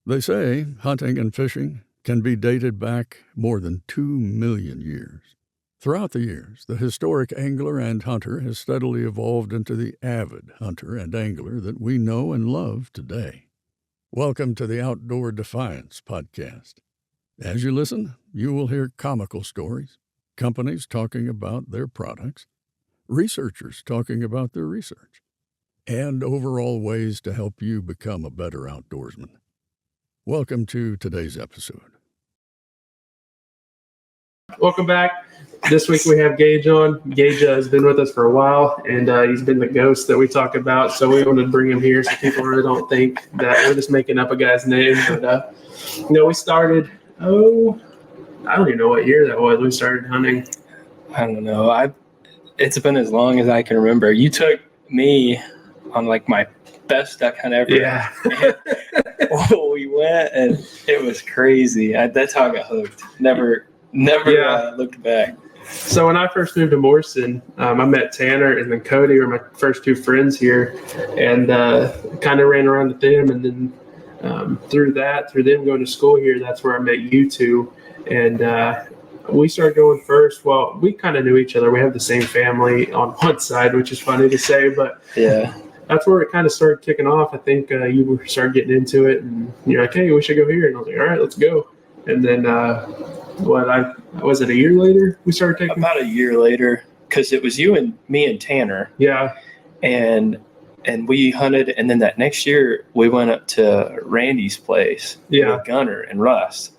They say hunting and fishing can be dated back more than 2 million years. Throughout the years, the historic angler and hunter has steadily evolved into the avid hunter and angler that we know and love today. Welcome to the Outdoor Defiance podcast. As you listen, you will hear comical stories, companies talking about their products, researchers talking about their research, and overall ways to help you become a better outdoorsman. Welcome to today's episode. Welcome back. This week we have Gage on. Gage has been with us for a while, and he's been the ghost that we talk about, so we wanted to bring him here so people really don't think that we're just making up a guy's name. But, we started, I don't even know what year that was. We started hunting. I don't know. It's been as long as I can remember. You took me on like my best duck hunt ever. Yeah. We went and it was crazy. That's how I got hooked. Never looked back. So when I first moved to Morrison, I met Tanner and then Cody were my first two friends here, and kind of ran around with them. And then through them going to school here, that's where I met you two. And we started going first. Well, we kind of knew each other. We have the same family on one side, which is funny to say, but yeah. That's where it kind of started kicking off. I think you started getting into it, and you're like, hey, we should go here. And I was like, all right, let's go. And then, was it a year later we started taking? About a year later, because it was you and me and Tanner. Yeah. And we hunted, and then that next year we went up to Randy's place with Gunner and Russ.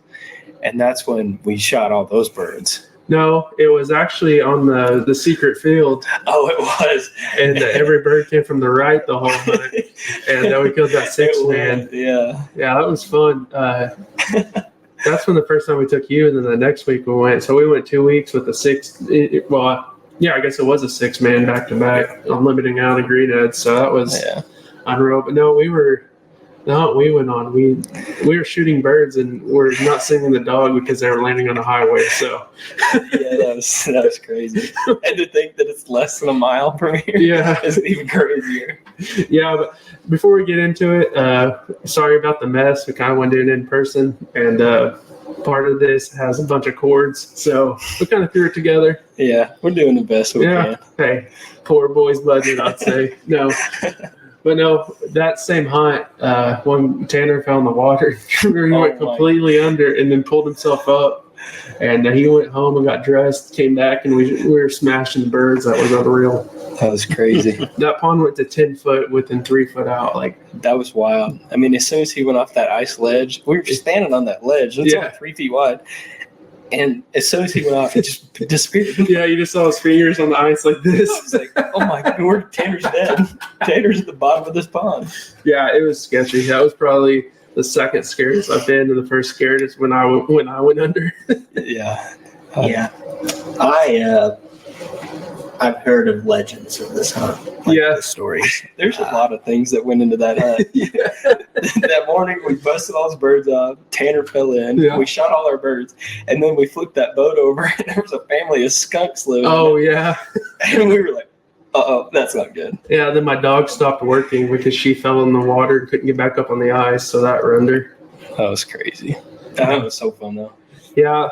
And that's when we shot all those birds. No, it was actually on the secret field. Oh, it was. And every bird came from the right the whole hunt. And we killed that sixth man. Yeah. Yeah, that was fun. That's when the first time we took you, and then the next week we went. So we went 2 weeks with the six. I guess it was a 6-man back to back on limiting out of greenheads. So that was unreal. But no, we went on. We were shooting birds, and we're not singing the dog because they were landing on a highway. So that was crazy. And to think that it's less than a mile from here is even crazier. Yeah, but before we get into it, sorry about the mess. We kind of went in person, and part of this has a bunch of cords, so we kind of threw it together. Yeah, we're doing the best we can. Hey, poor boy's budget, I'd say. No. But no, that same hunt, when Tanner fell in the water, he went completely under and then pulled himself up. And he went home and got dressed, came back, and we were smashing birds. That was unreal. That was crazy. That pond went to 10 foot within 3 foot out. That was wild. I mean, as soon as he went off that ice ledge, we were just standing on that ledge. It's only 3 feet wide. And as soon as he went off, it just disappeared. Yeah, you just saw his fingers on the ice like this. I was like, oh my God, Tanner's dead. Tanner's at the bottom of this pond. Yeah, it was sketchy. That was probably the second scariest I've been, and the first scariest when I went under. Yeah. I've heard of legends of this hunt. The stories. There's a lot of things that went into that hunt. That morning, we busted all those birds off. Tanner fell in. Yeah. We shot all our birds. And then we flipped that boat over, and there was a family of skunks living in it. Yeah. And we were like, uh-oh, that's not good. Yeah, then my dog stopped working because she fell in the water and couldn't get back up on the ice, so that ruined her. That was crazy. That was so fun, though. Yeah.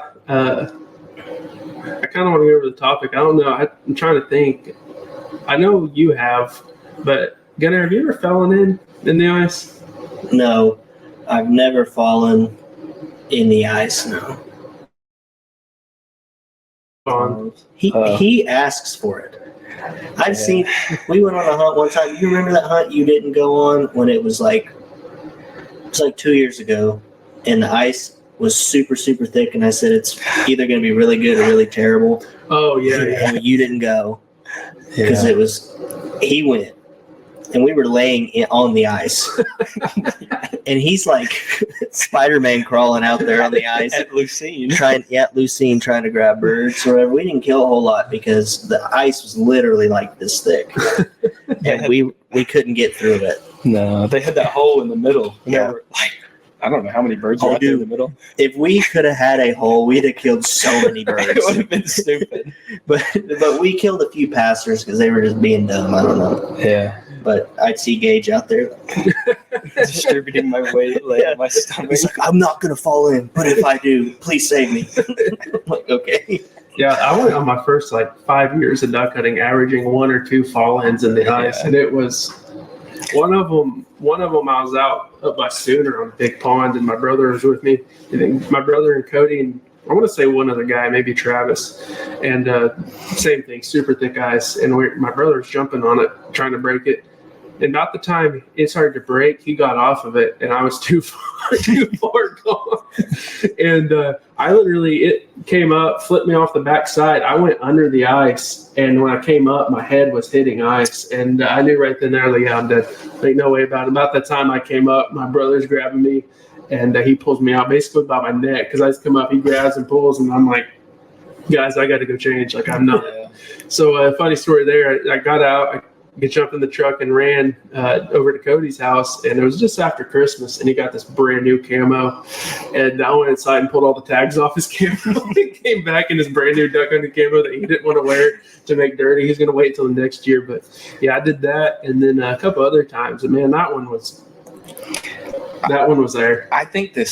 I kind of want to go over the topic. I don't know. I'm trying to think. I know you have, but Gunnar, have you ever fallen in the ice? No, I've never fallen in the ice. No. He asks for it. I've seen. We went on a hunt one time. You remember that hunt you didn't go on when it was like 2 years ago, and the ice was super, super thick, and I said it's either going to be really good or really terrible. Oh, yeah. And you didn't go because he went, and we were laying on the ice. And he's like Spider-Man crawling out there on the ice. At Lucene. Lucene trying to grab birds or whatever. We didn't kill a whole lot because the ice was literally like this thick. And we couldn't get through it. No, they had that hole in the middle. And there were I don't know how many birds were out there in the middle. If we could have had a hole, we'd have killed so many birds. It would have been stupid. But we killed a few passers because they were just being dumb. I don't know. Yeah. But I'd see Gage out there. distributing my weight, like my stomach. He's like, I'm not gonna fall in, but if I do, please save me. I'm like, okay. Yeah, I went on my first 5 years of duck hunting, averaging 1 or 2 fall-ins in the ice, and it was one of them. I was out up by Sooner on a big pond, and my brother was with me. And then my brother and Cody, and I want to say one other guy, maybe Travis, and same thing, super thick ice. And my brother was jumping on it, trying to break it. And about the time it started to break, he got off of it, and I was too far gone. And it came up, flipped me off the backside. I went under the ice, and when I came up, my head was hitting ice. And I knew right then there, yeah, I'm dead. Like, no way about it. About that time I came up, my brother's grabbing me, and he pulls me out basically by my neck, because I just come up, he grabs and pulls, and I'm like, guys, I got to go change. Like, I'm not. Yeah. So funny story there. I got out. I jumped in the truck and ran over to Cody's house, and it was just after Christmas, and he got this brand new camo, and I went inside and pulled all the tags off his camo. He came back in his brand new duck hunting camo that he didn't want to wear to make dirty. He's going to wait until the next year, but yeah, I did that, and then a couple other times, and man, that one was there. I think the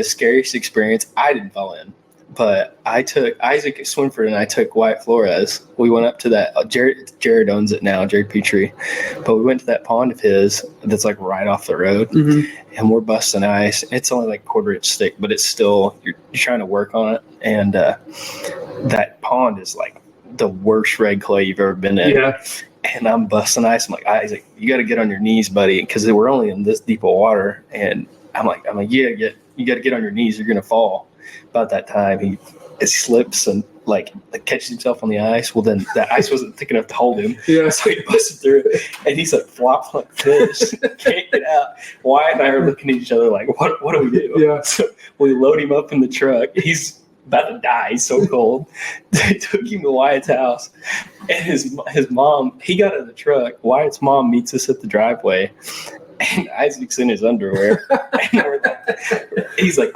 scariest experience, I didn't fall in, but I took Isaac Swinford and I took Wyatt Flores. We went up to that. Jared owns it now, Jared Petrie. But we went to that pond of his that's like right off the road, and we're busting ice. It's only like 1/4 inch thick, but it's still you're trying to work on it. And that pond is like the worst red clay you've ever been in. Yeah. And I'm busting ice. I'm like, Isaac, you got to get on your knees, buddy, because we're only in this deep of water. And I'm like, yeah, you got to get on your knees. You're gonna fall. About that time, he slips and like catches himself on the ice. Well, then that ice wasn't thick enough to hold him. Yeah. So he busted through it, and he's like flopped like this, can't get out. Wyatt and I are looking at each other like, what do we do? Yeah. So we load him up in the truck. He's about to die. He's so cold. They took him to Wyatt's house, and his mom. He got out of the truck. Wyatt's mom meets us at the driveway, and Isaac's in his underwear, and he's like,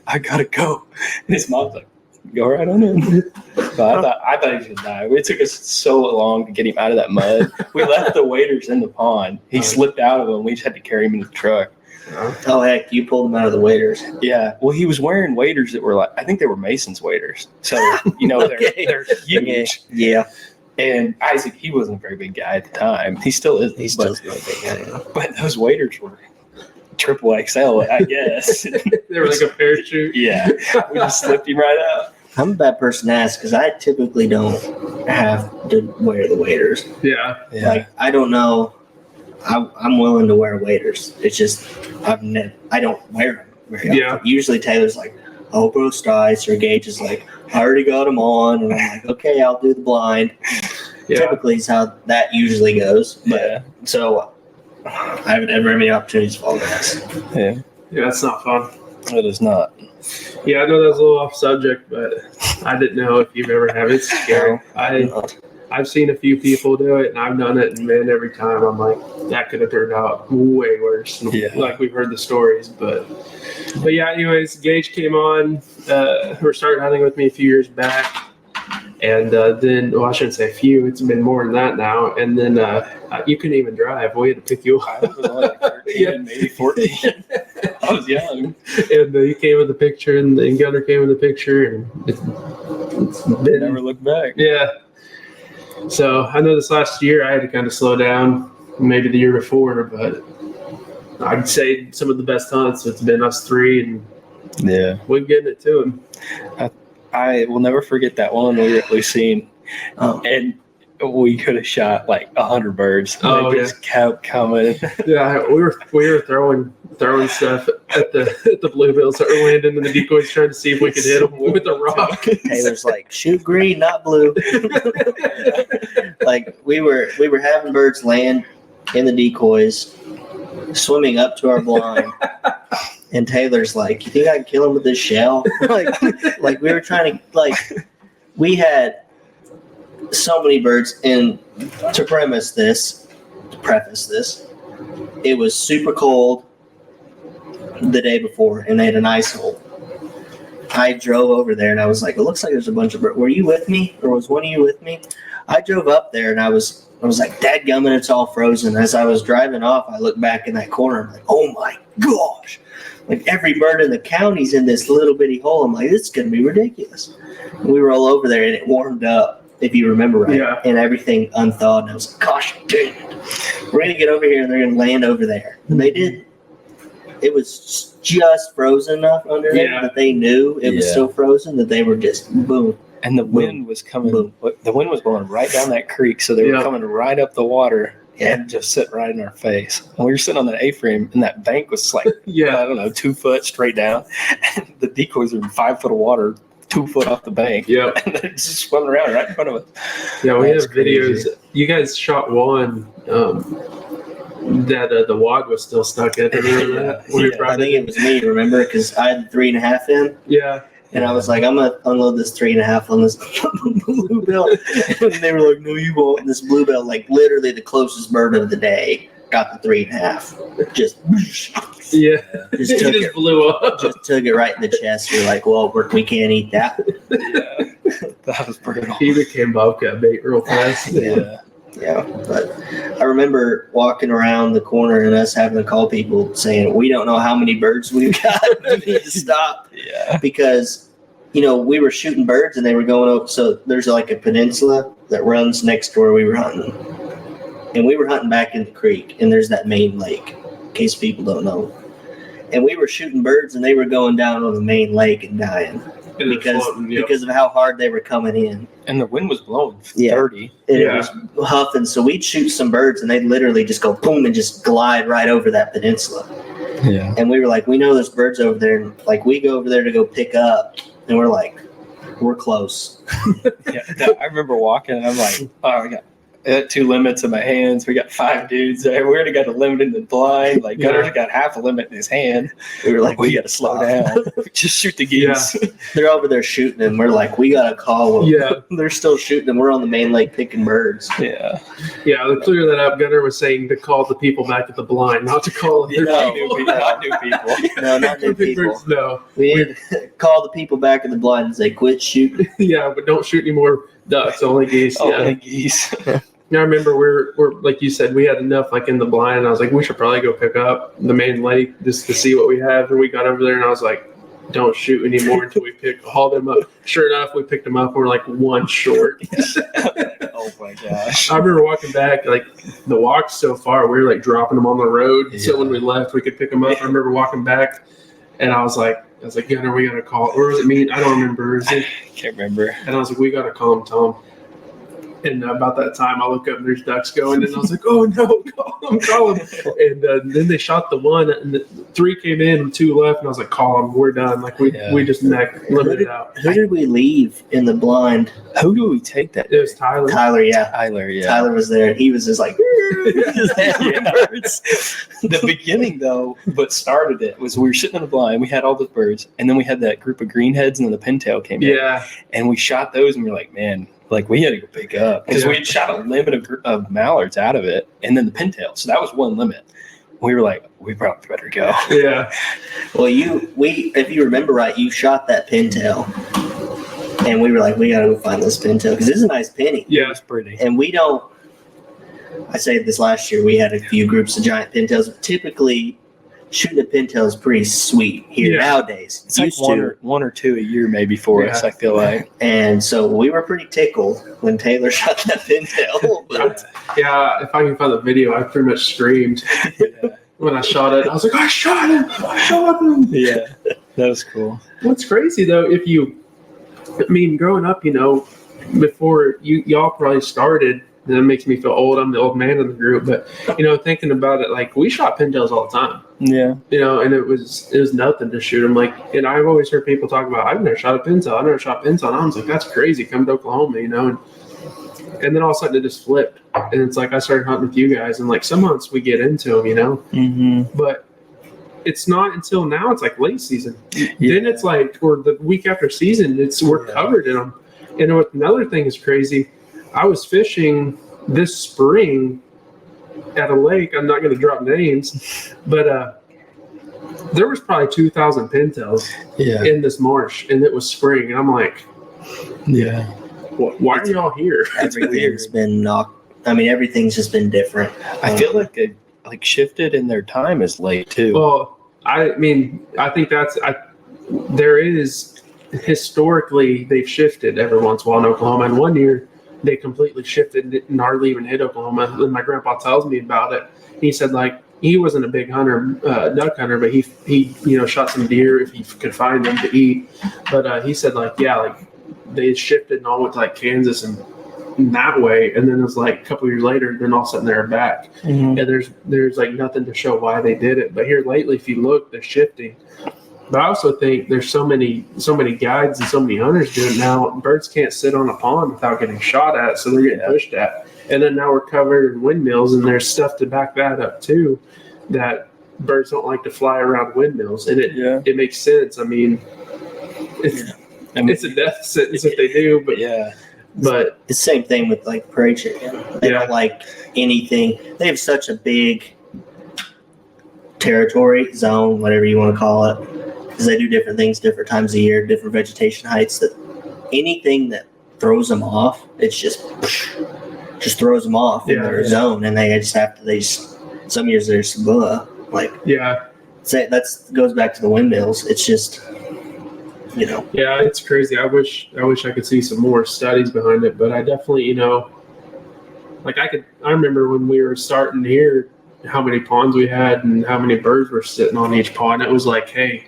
I gotta go. And his mom's like, go right on in. So I thought he was gonna die. It took us so long to get him out of that mud. We left the waders in the pond. He slipped out of them. We just had to carry him in the truck. Oh heck, you pulled him out of the waders. Yeah. Well, he was wearing waders that were I think they were Mason's waders. So Okay. they're huge. Okay. Yeah. And Isaac, he wasn't a very big guy at the time. He still is. He's still a big guy. But those waders were triple XL, I guess. They were like a parachute. Yeah. We just slipped him right out. I'm a bad person to ask because I typically don't have to wear the waders. Yeah. Like, I don't know. I'm willing to wear waders. It's just I don't wear them very often. Yeah. Usually Taylor's like, oh, bro, ice, or Gage is like, I already got them on, and I'm like, okay, I'll do the blind. Yeah. Typically, is how that usually goes. But so I haven't ever had any opportunities to fall grass. Yeah. Yeah, that's not fun. It is not. Yeah, I know that's a little off subject, but I didn't know if you've ever had it. It's scary. I've seen a few people do it, and I've done it, and man, every time I'm like, that could have turned out way worse. Yeah. Like we've heard the stories, but yeah. Anyways, Gage came on. Started hunting with me a few years back, and then I shouldn't say a few. It's been more than that now. And then you couldn't even drive. We had to pick you up. I was only like 13, maybe 14. I was young. And you came with the picture, and Gunner came with the picture, and it's been Never looked back. Yeah. So I know this last year I had to kind of slow down, maybe the year before, but I'd say some of the best hunts, it's been us three, and yeah, we're getting it to him. I will never forget that one we were at Lucene, and we could have shot like 100 birds. They just kept coming. Yeah, we were throwing stuff at the bluebills that were landing in the decoys, trying to see if we could hit them with a rock. Taylor's like, shoot green, not blue. Like we were having birds land in the decoys, swimming up to our blind, and Taylor's like, you think I can kill him with this shell? like we were trying to we had so many birds, and to preface this, it was super cold the day before, and they had an ice hole. I drove over there, and I was like, it looks like there's a bunch of birds. Were you with me, or was one of you with me? I drove up there and I was like, dadgummit, it's all frozen. As I was driving off, I looked back in that corner. I'm like, oh my gosh. Like every bird in the county's in this little bitty hole. I'm like, this is going to be ridiculous. And we were all over there and it warmed up, if you remember right. Yeah. And everything unthawed. And I was like, gosh, dang it. We're going to get over here and they're going to land over there. And they did. It was just frozen enough under there that they knew it was still frozen, that they were just boom. And the wind was coming. Boom. The wind was blowing right down that creek, so they were coming right up the water and just sitting right in our face. And we were sitting on that A-frame, and that bank was like, I don't know, 2 foot straight down. And the decoys were in 5 foot of water, 2 foot off the bank. Yeah, and they're just swimming around right in front of us. Yeah, we have videos. You guys shot one that the wad was still stuck in. Remember that? I think it was me. Remember, because I had 3.5 in. Yeah. And I was like, I'm going to unload this 3.5 on this bluebell. And they were like, no, you won't. And this bluebell, like literally the closest bird of the day, got the 3.5. Just blew up. Just took it right in the chest. We're like, well, we can't eat that. That was brutal. He became bobcat bait real fast. Yeah, but I remember walking around the corner and us having to call people saying, we don't know how many birds we've got. We need to stop. Yeah. Because, we were shooting birds and they were going over. So there's like a peninsula that runs next to where we were hunting. And we were hunting back in the creek. And there's that main lake, in case people don't know. And we were shooting birds and they were going down on the main lake and dying. Because of how hard they were coming in. And the wind was blowing 30. It was huffing. So we'd shoot some birds and they'd literally just go boom and just glide right over that peninsula. Yeah. And we were like, we know there's birds over there. And like, we go over there to go pick up. And we're like, we're close. I remember walking and I'm like, I got 2 limits in my hands. We got 5 dudes there. We already got a limit in the blind. Like Gunner's got half a limit in his hand. We were like, we got to slow down. Just shoot the geese. Yeah. They're over there shooting and we're like, we got to call them. Yeah. They're still shooting and we're on the main lake picking birds. Yeah. Yeah, to clear that up, Gunner was saying to call the people back at the blind, not to call new people. No, not new people. Birds, no. We need to call the people back at the blind and say, quit shooting. Yeah, but don't shoot any more ducks, only geese. Only geese. I remember we're like you said, we had enough like in the blind, and I was like, we should probably go pick up the main lake just to see what we have. And we got over there, and I was like, don't shoot anymore until we haul them up. Sure enough, we picked them up, and we're like 1 short. Oh my gosh! I remember walking back, like the walk's so far, we were like dropping them on the road, so when we left, we could pick them up. I remember walking back, and I was like, Gunner, we gotta call. Or was it me? I don't remember. I can't remember. And I was like, we gotta call him, Tom. And about that time, I look up and there's ducks going, and I was like, "Oh no, call him!" And then they shot the one, and 3 came in, and 2 left, and I was like, "Call them, we're done." Like we just limited out. Who did we leave in the blind? Who did we take that? It was Tyler. Tyler, yeah. Tyler was there, and he was just like, The beginning though, what started it was we were sitting in the blind, we had all those birds, and then we had that group of greenheads, and then the pintail came in. Yeah, and we shot those, and we were like, man. Like, we had to go pick up because we had shot a limit of mallards out of it and then the pintail. So that was 1 limit. We were like, we probably better go. Yeah. Well, if you remember right, you shot that pintail. And we were like, we got to go find this pintail because it's a nice penny. Yeah, it's pretty. And I say this last year, we had a few groups of giant pintails. Typically, shooting a pintail is pretty sweet here nowadays. It's like one or two a year maybe for us, I feel like. And so we were pretty tickled when Taylor shot that pintail. Yeah, if I can find the video, I pretty much screamed when I shot it. I was like, I shot him! Yeah, that was cool. What's crazy, though, growing up, before y'all probably started, and that makes me feel old. I'm the old man in the group, but thinking about it, like we shot pintails all the time. Yeah. And it was nothing to shoot them. Like, and I've always heard people talk about, I've never shot a pintail. And I was like, that's crazy. Come to Oklahoma, and then all of a sudden it just flipped. And it's like I started hunting with you guys, and like some months we get into them, Mm-hmm. But it's not until now. It's like late season. Yeah. Then it's like, or the week after season, we're covered in them. And another thing is crazy. I was fishing this spring at a lake. I'm not going to drop names, but there was probably 2,000 pintails in this marsh, and it was spring. And I'm like, why are y'all here? Everything's been everything's just been different. I feel like they shifted in their time is late too. Well, I think there is historically they've shifted every once in a while in Oklahoma. And one year they completely shifted and hardly even hit Oklahoma. And my grandpa tells me about it. He said he wasn't a big duck hunter, but he shot some deer if he could find them to eat. But he said they shifted and all went to Kansas and that way, and then it was a couple years later, then all of a sudden they're back. Mm-hmm. And there's nothing to show why they did it. But here lately, if you look, they're shifting. But I also think there's so many guides and so many hunters do it now. Birds can't sit on a pond without getting shot at, so they're getting pushed at. And then now we're covered in windmills, and there's stuff to back that up too. That birds don't like to fly around windmills, and it makes sense. It's a death sentence if they do, but But it's the same thing with prairie chicken. They don't like anything. They have such a big territory, zone, whatever you want to call it, because they do different things, different times of year, different vegetation heights. That anything that throws them off, it's just throws them off in their zone, and they just have to. Some years they're that goes back to the windmills. It's just. Yeah, it's crazy. I wish I could see some more studies behind it, but I definitely, I remember when we were starting here, how many ponds we had and how many birds were sitting on each pond. It was hey,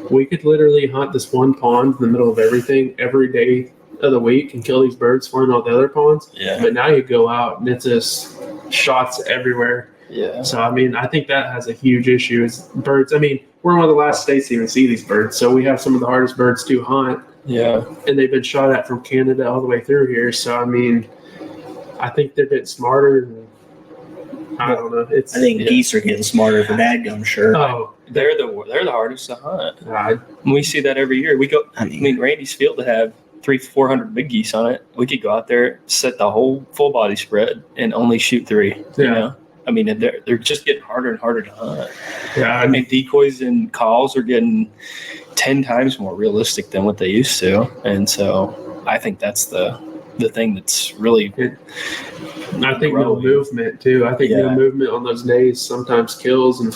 we could literally hunt this one pond in the middle of everything every day of the week and kill these birds flying all the other ponds. Yeah. But now you go out and it's just shots everywhere. Yeah. So, I think that has a huge issue is birds. We're one of the last states to even see these birds. So we have some of the hardest birds to hunt. Yeah. And they've been shot at from Canada all the way through here. So, I think they're getting smarter. And I don't know. I think geese are getting smarter for dadgum, sure. Oh, they're the hardest to hunt. We see that every year. We go. Randy's field to have 300-400 big geese on it. We could go out there, set the whole full body spread, and only shoot 3. Yeah. They're just getting harder and harder to hunt. Yeah. Decoys and calls are getting 10 times more realistic than what they used to. And so I think that's the thing that's really I think no movement too. I think no movement on those days sometimes kills. And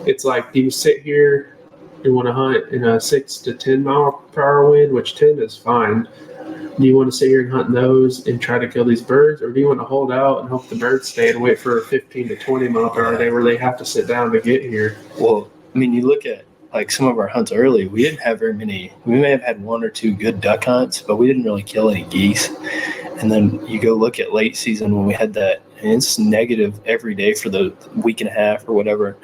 it's do you sit here and want to hunt in a 6 to 10 mile per hour wind, which 10 is fine. Do you want to sit here and hunt those and try to kill these birds, or do you want to hold out and hope the birds stay and wait for a 15 to 20 mile per hour day where they have to sit down to get here? Well, you look at some of our hunts early, we didn't have very many. We may have had 1 or 2 good duck hunts, but we didn't really kill any geese. And then you go look at late season when we had that, and it's negative every day for the week and a half or whatever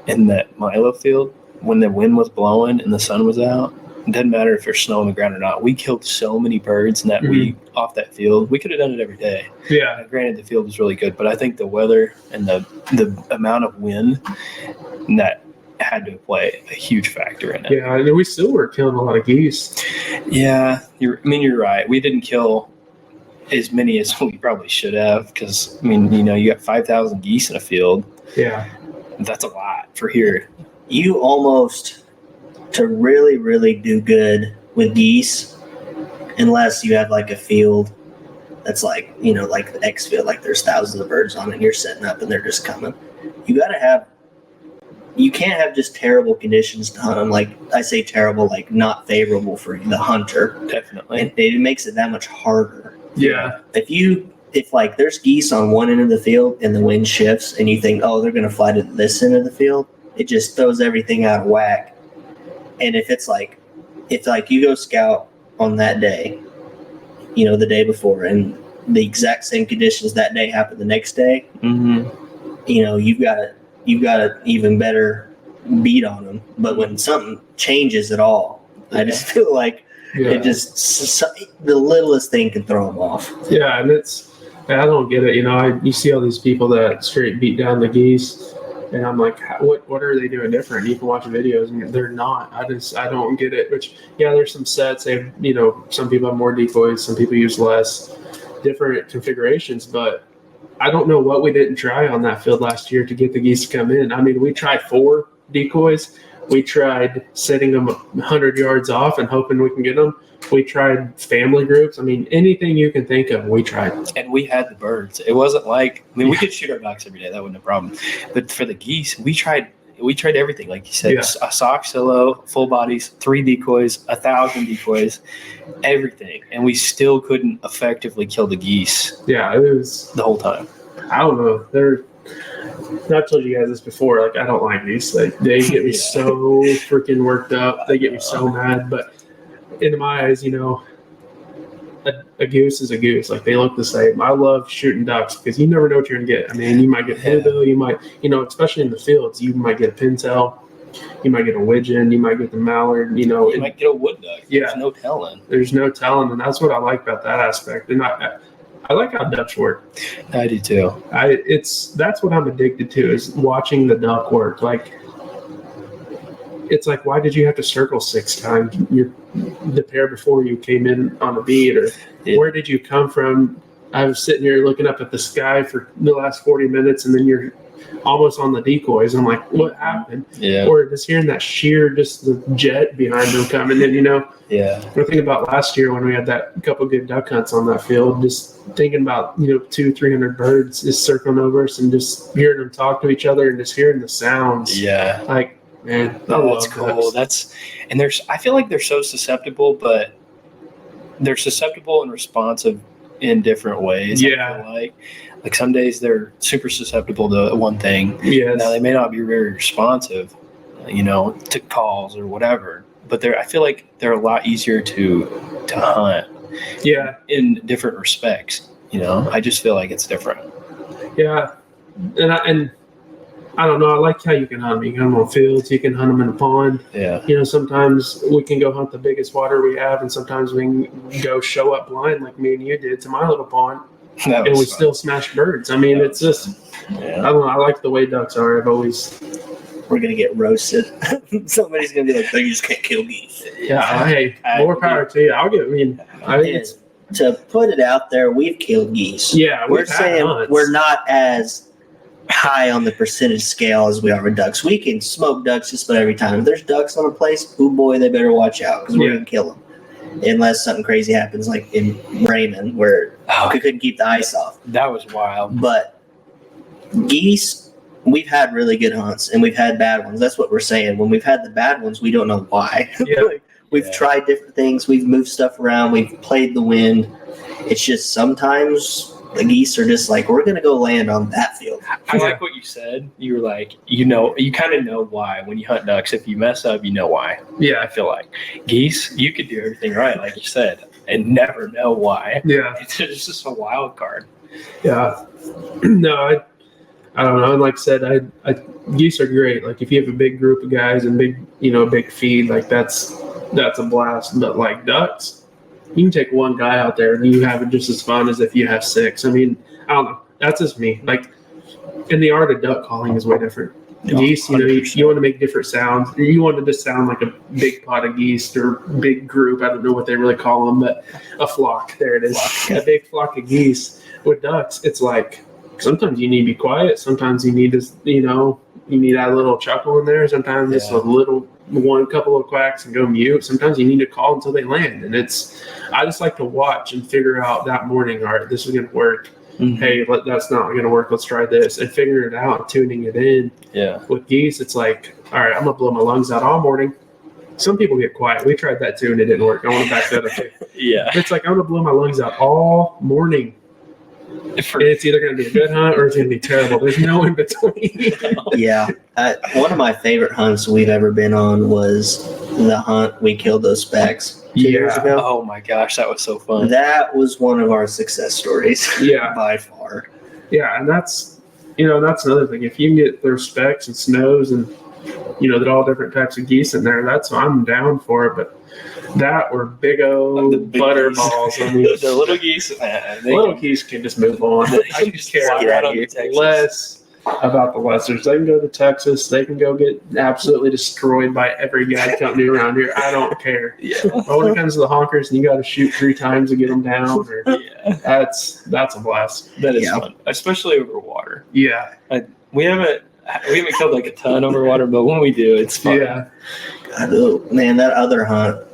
in that Milo field when the wind was blowing and the sun was out. It doesn't matter if there's snow on the ground or not. We killed so many birds in that week off that field. We could have done it every day. Yeah. Granted, the field was really good, but I think the weather and the amount of wind that had to play a huge factor in it. Yeah, we still were killing a lot of geese. Yeah, you're right. We didn't kill as many as we probably should have because, you got 5,000 geese in a field. Yeah. That's a lot for here. You almost... to really, really do good with geese, unless you have a field that's the X field, there's thousands of birds on it and you're setting up and they're just coming. You can't have just terrible conditions to hunt them. I say terrible, not favorable for the hunter. Definitely. And it makes it that much harder. Yeah. If there's geese on one end of the field and the wind shifts and you think, oh, they're going to fly to this end of the field, it just throws everything out of whack. And if it's you go scout on that day, the day before, and the exact same conditions that day happen the next day, you've got an even better beat on them. But when something changes at all, I just feel it just the littlest thing can throw them off. Yeah, and I don't get it. You see all these people that straight beat down the geese. And I'm like, what are they doing different? You can watch videos, and they're not. I don't get it. Which, there's some sets. They have, some people have more decoys, some people use less, different configurations. But I don't know what we didn't try on that field last year to get the geese to come in. We tried 4 decoys. We tried setting them 100 yards off and hoping we can get them. We tried family groups. I mean, anything you can think of, we tried. And we had the birds. It wasn't like, I mean, we could shoot our ducks every day. That wasn't a problem. But for the geese, we tried everything. Like you said, a sock silo, full bodies, 3 decoys, 1,000 decoys, everything. And we still couldn't effectively kill the geese. Yeah, it was the whole time. I don't know. I've told you guys this before. Like, I don't like these. Like, they get me so freaking worked up. They get me so mad. But in my eyes, a goose is a goose. Like, they look the same. I love shooting ducks because you never know what you're gonna get. I mean, you might get bluebill. You might, especially in the fields, you might get a pintail. You might get a widgeon. You might get the mallard. You might get a wood duck. Yeah, there's no telling. There's no telling, and that's what I like about that aspect. And I like how ducks work. I do too. That's what I'm addicted to, is watching the duck work. Like, it's like, why did you have to circle 6 times? The pair before you came in on a beat, or where did you come from? I was sitting here looking up at the sky for the last 40 minutes, and then you're almost on the decoys. I'm like, what happened? Yeah. Or just hearing that sheer, just the jet behind them coming in, Yeah. I think about last year when we had that couple good duck hunts on that field, just thinking about, 200-300 birds just circling over us and just hearing them talk to each other and just hearing the sounds. Yeah. Like, man, that's cool. Ducks. I feel like they're so susceptible, but they're susceptible and responsive in different ways. Yeah. I feel like some days they're super susceptible to one thing. Yes. Now they may not be very responsive, to calls or whatever, but I feel like they're a lot easier to hunt. Yeah. In different respects, I just feel like it's different. Yeah. And I don't know. I like how you can hunt them. You can hunt them on fields. You can hunt them in a pond. Yeah. Sometimes we can go hunt the biggest water we have, and sometimes we can go show up blind like me and you did to my little pond, and we still smash birds. I mean, it's just, I don't know. I like the way ducks are. We're going to get roasted. Somebody's going to be like, they just can't kill geese. Yeah. Hey, more power to you. I think it's, to put it out there, we've killed geese. Yeah. We're saying we're not as high on the percentage scale as we are with ducks. We can smoke ducks just about every time. If there's ducks on a place, oh boy, they better watch out because we're going to kill them. Unless something crazy happens like in Raymond where we couldn't keep the ice off. That was wild. But geese, we've had really good hunts and we've had bad ones. That's what we're saying. When we've had the bad ones, we don't know why. Yeah. We've tried different things. We've moved stuff around. We've played the wind. It's just sometimes the geese are just like, we're going to go land on that field. I like what you said. You were like, you kind of know why when you hunt ducks. If you mess up, you know why. Yeah. I feel like geese, you could do everything right, like you said, and never know why. Yeah. It's just a wild card. Yeah. No, I don't know. And like I said, geese are great. Like if you have a big group of guys and big feed, like that's a blast. But like ducks, you can take one guy out there and you have it just as fun as if you have 6. I mean, I don't know. That's just me. Like, and the art of duck calling is way different. Yeah, geese, you want to make different sounds. You want to just sound like a big pot of geese or big group. I don't know what they really call them, but a flock. There it is. A big flock of geese. With ducks, it's like sometimes you need to be quiet. Sometimes you need to, you need that little chuckle in there. Sometimes just a little couple of quacks and go mute. Sometimes you need to call until they land. And I just like to watch and figure out that morning, all right, this is going to work. Mm-hmm. Hey, that's not going to work. Let's try this and figure it out, tuning it in. Yeah. With geese, it's like, all right, I'm going to blow my lungs out all morning. Some people get quiet. We tried that too and it didn't work. I want to back that up too. Yeah. It's like, I'm going to blow my lungs out all morning. It's either going to be a good hunt or it's going to be terrible. There's no in between. Yeah. One of my favorite hunts we've ever been on was the hunt we killed those specks 2 years ago. Oh my gosh, that was so fun. That was one of our success stories. Yeah. By far. Yeah, and that's another thing. If you can get their specks and snows and there are all different types of geese in there, I'm down for it. But that were big old butter balls. I mean, the little geese, little geese can just move on. I just care less about the lessers. They can go to Texas. They can go get absolutely destroyed by every guide company around here. I don't care. Yeah. But when it comes to the honkers and you got to shoot 3 times to get them down, that's a blast. That is fun, especially over water. Yeah. We haven't. We haven't killed like a ton over water, but when we do, it's fun. Yeah. God, man, that other hunt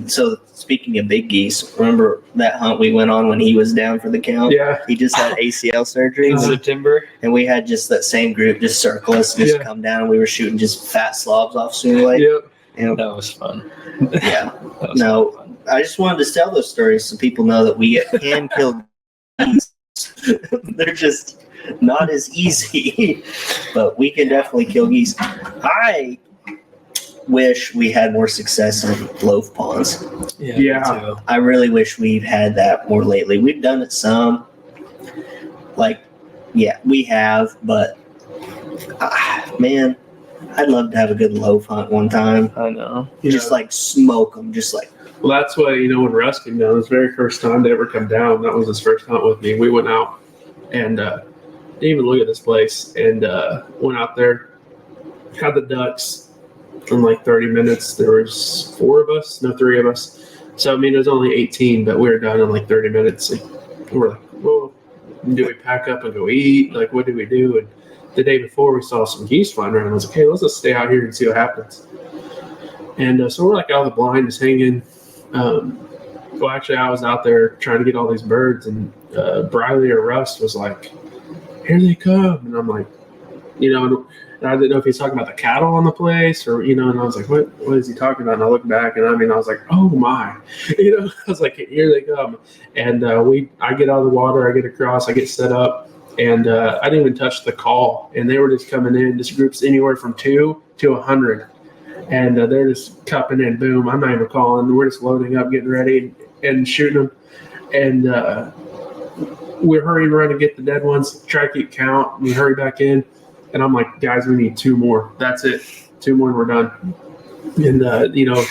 so speaking of big geese, remember that hunt we went on when he was down for the count? Yeah. He just had ACL surgery In September. and we had just that same group just circle us, just come down, and we were shooting just fat slobs off Sooner Lake. Yep. And, That was fun. yeah. That was No, fun. I just wanted to tell those stories so people know that we can kill geese. They're just not as easy, but we can definitely kill geese. I wish we had more success in loaf ponds. Yeah. Yeah. Me too. I really wish we've had that more lately. We've done it some. We have, but man, I'd love to have a good loaf hunt one time. I know. Just like smoke them, just like. Well, that's why, when Russ came down, his very first time to ever come down, that was his first hunt with me. We went out and didn't even look at this place, and went out there, had the ducks in like 30 minutes. There was 3 of us. So, it was only 18, but we were done in like 30 minutes. And we're like, well, do we pack up and go eat? Like, what do we do? And the day before, we saw some geese flying around. I was like, hey, let's just stay out here and see what happens. And so we're like out of the blind, just hanging. Well, actually, I was out there trying to get all these birds, and Briley or Russ was like, here they come. And I'm like, and I didn't know if he's talking about the cattle on the place or, and I was like, what is he talking about? And I looked back, and I was like, oh my, I was like, here they come. And I get out of the water, I get across, I get set up, and I didn't even touch the call. And they were just coming in, just groups anywhere from 2 to 100. And they're just cupping in, boom, I'm not even calling. We're just loading up, getting ready and shooting them. And we're hurrying around to get the dead ones, try to keep count. We hurry back in. And I'm like, guys, we need 2 more. That's it. 2 more and we're done. And,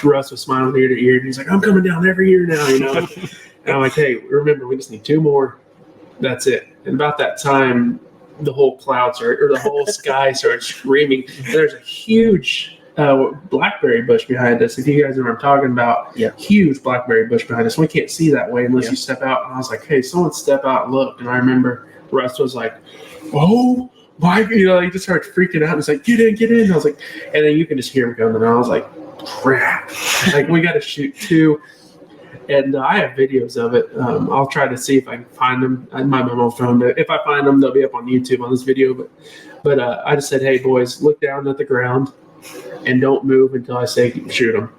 Russ was smiling ear to ear. And he's like, I'm coming down every year now, And I'm like, hey, remember, we just need 2 more. That's it. And about that time, the whole clouds or the whole sky starts screaming. There's a huge blackberry bush behind us. If you guys know what I'm talking about, huge blackberry bush behind us. We can't see that way unless you step out. And I was like, hey, someone step out and look. And I remember Russ was like, oh, my, he just started freaking out. And he's like, get in. And I was like, and then you can just hear him coming. And I was like, crap. Like, we got to shoot 2. And I have videos of it. I'll try to see if I can find them. I might be on my phone. But if I find them, they'll be up on YouTube on this video. But I just said, hey, boys, look down at the ground and don't move until I say shoot them.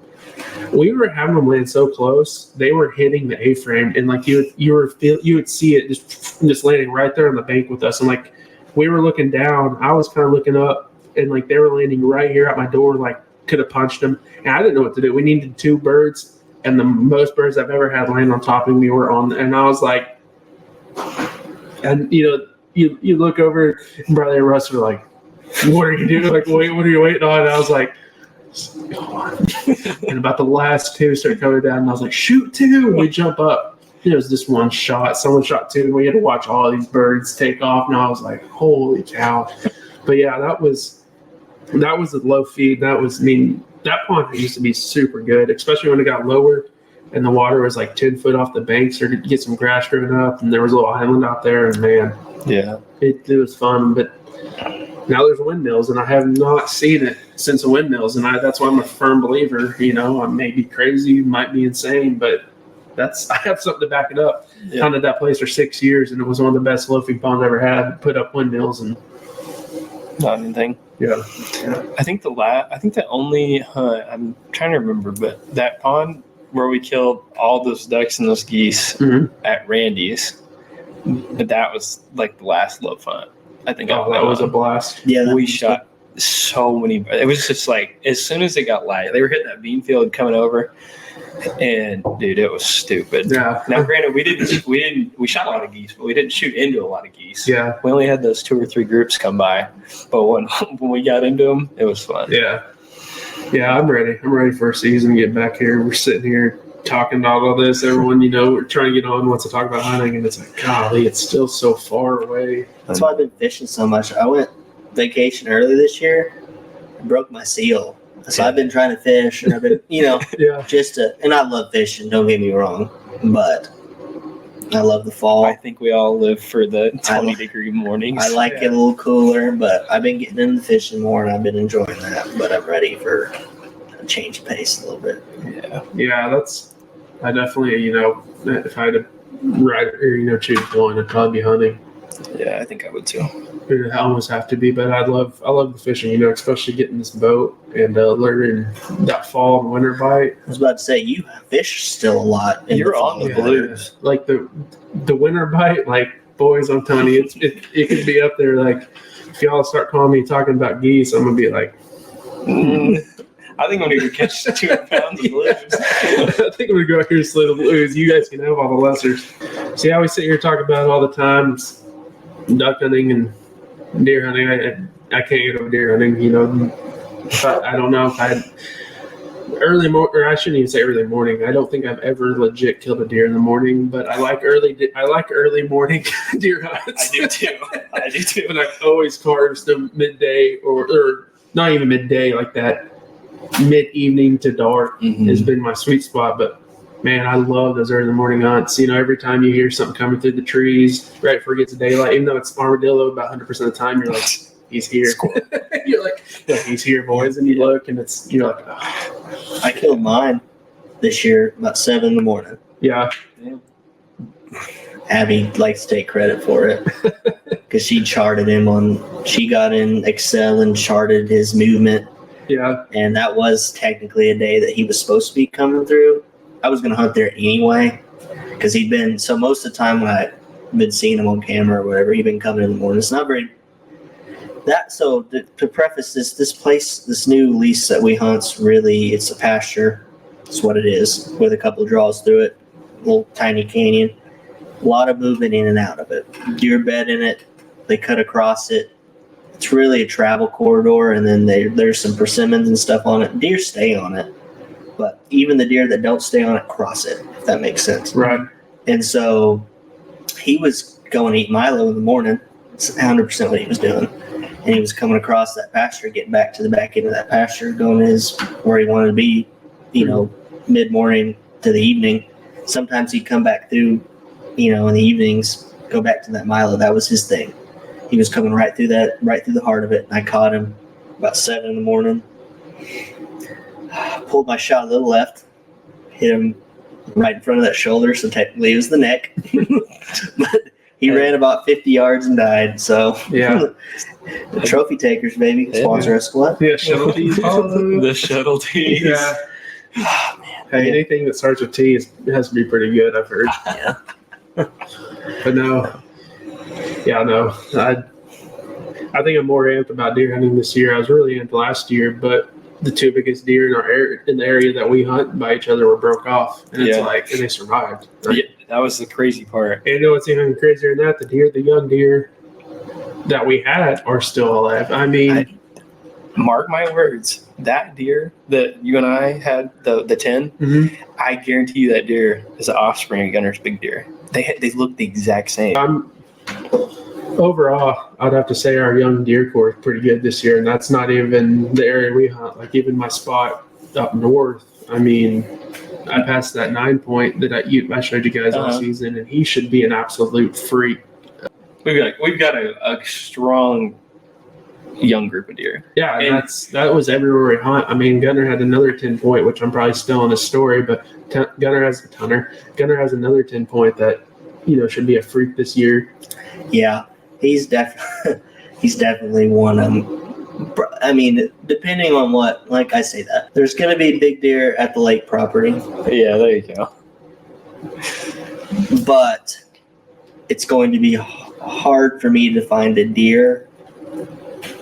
We were having them land so close, they were hitting the A-frame, and like you would see it just landing right there on the bank with us. And like we were looking down, I was kind of looking up, and like they were landing right here at my door. Like could have punched them, and I didn't know what to do. We needed 2 birds, and the most birds I've ever had land on top of me were on. And I was like, and you look over, and Bradley and Russ were like, what are you doing? Like, what are you waiting on? And I was like, hold on. And about the last 2 started coming down, and I was like, shoot 2. And we jump up. It was just one shot. Someone shot 2, and we had to watch all these birds take off. And I was like, holy cow. But yeah, that was a low feed. That pond used to be super good, especially when it got lower and the water was like 10 foot off the bank, started to get some grass growing up, and there was a little island out there, and man, it was fun. But now there's windmills, and I have not seen it since the windmills, and that's why I'm a firm believer. I may be crazy, might be insane, but I have something to back it up. Yeah. Hunted that place for 6 years, and it was one of the best loafing ponds I ever had. Put up windmills and not anything. Yeah. I think the only hunt I'm trying to remember, but that pond where we killed all those ducks and those geese at Randy's, but that was like the last loaf hunt. I think that was a blast. Yeah, we shot so many. It was just like as soon as it got light, they were hitting that bean field coming over, and dude, it was stupid. Yeah. Now, granted, we shot a lot of geese, but we didn't shoot into a lot of geese. Yeah. We only had those 2 or 3 groups come by, but when we got into them, it was fun. Yeah. Yeah, I'm ready. I'm ready for a season to get back here. We're sitting here talking about all this. Everyone, we're trying to get on, wants to talk about hunting, and it's like, golly, it's still so far away. That's why I've been fishing so much. I went vacation early this year and broke my seal. So I've been trying to fish, and I've been, and I love fishing, don't get me wrong, but I love the fall. I think we all live for the 20-degree mornings. I like it a little cooler, but I've been getting into fishing more, and I've been enjoying that. But I'm ready for a change of pace a little bit. Yeah, I definitely, if I had to ride or, choose one, it'd probably be hunting. Yeah, I think I would too. It would almost have to be, but I love the fishing, especially getting this boat and learning that fall and winter bite. I was about to say, you fish still a lot. You're on the blues. Like the winter bite, like, boys, I'm telling you, it could be up there. Like, if y'all start calling me talking about geese, I'm going to be like, I think I'm going to catch 200 pounds of blues. I think I'm going to go out here and slay the blues. You guys can have all the lessers. See how we sit here talking about it all the time, duck hunting and deer hunting. I can't get over deer hunting, But I don't know if I had or I shouldn't even say early morning. I don't think I've ever legit killed a deer in the morning, but I like early morning deer hunts. I do too. But I always carves the midday or not even midday, like that mid-evening to dark has been my sweet spot. But man, I love those early morning hunts. Every time you hear something coming through the trees right before it gets to daylight, even though it's armadillo about 100% of the time, you're like, he's here. You're like, he's here, boys. And you look, and you're like, oh. I killed mine this year about 7 a.m. Yeah. Abby likes to take credit for it because she charted him she got in Excel and charted his movement. Yeah. And that was technically a day that he was supposed to be coming through. I was going to hunt there anyway because so most of the time when I've been seeing him on camera or whatever, he'd been coming in the morning. It's not very so to preface this new lease that we hunt's really, it's a pasture. It's what it is with a couple of draws through it, little tiny canyon, a lot of movement in and out of it. Deer bed in it. They cut across it. It's really a travel corridor, and then there's some persimmons and stuff on it. Deer stay on it, but even the deer that don't stay on it cross it, if that makes sense. Right. And so he was going to eat Milo in the morning. It's 100% what he was doing. And he was coming across that pasture, getting back to the back end of that pasture, going where he wanted to be, mid-morning to the evening. Sometimes he'd come back through, in the evenings, go back to that Milo. That was his thing. He was coming right through the heart of it. And I caught him about 7 a.m. Pulled my shot a little left, hit him right in front of that shoulder, so technically it was the neck. But he ran about 50 yards and died. So yeah, the trophy takers, baby, sponsor us. What? Yeah, shuttle tees. The shuttle tees. Yeah. Oh, man. Hey, anything that starts with T has to be pretty good, I've heard. Yeah. But no. Yeah, no. I think I'm more amped about deer hunting this year. I was really amped last year, but the two biggest deer in the area that we hunt by each other were broke off, and and they survived. Yeah, that was the crazy part. And what's even crazier than that, the young deer that we had are still alive. I mean, mark my words, that deer that you and I had, the 10, I guarantee you that deer is the offspring of Gunner's big deer. They look the exact same. Overall, I'd have to say our young deer core is pretty good this year, and that's not even the area we hunt. Like even my spot up north, I mean, I passed that 9-point that I showed you guys all season, and he should be an absolute freak. We've got a strong young group of deer. Yeah, and that was everywhere we hunt. I mean, Gunner had another 10-point, which I'm probably still in his story, but Gunner has another 10-point that should be a freak this year. Yeah. He's definitely one of them. I mean, depending on like I say that, there's going to be big deer at the lake property. Yeah, there you go. But it's going to be hard for me to find a deer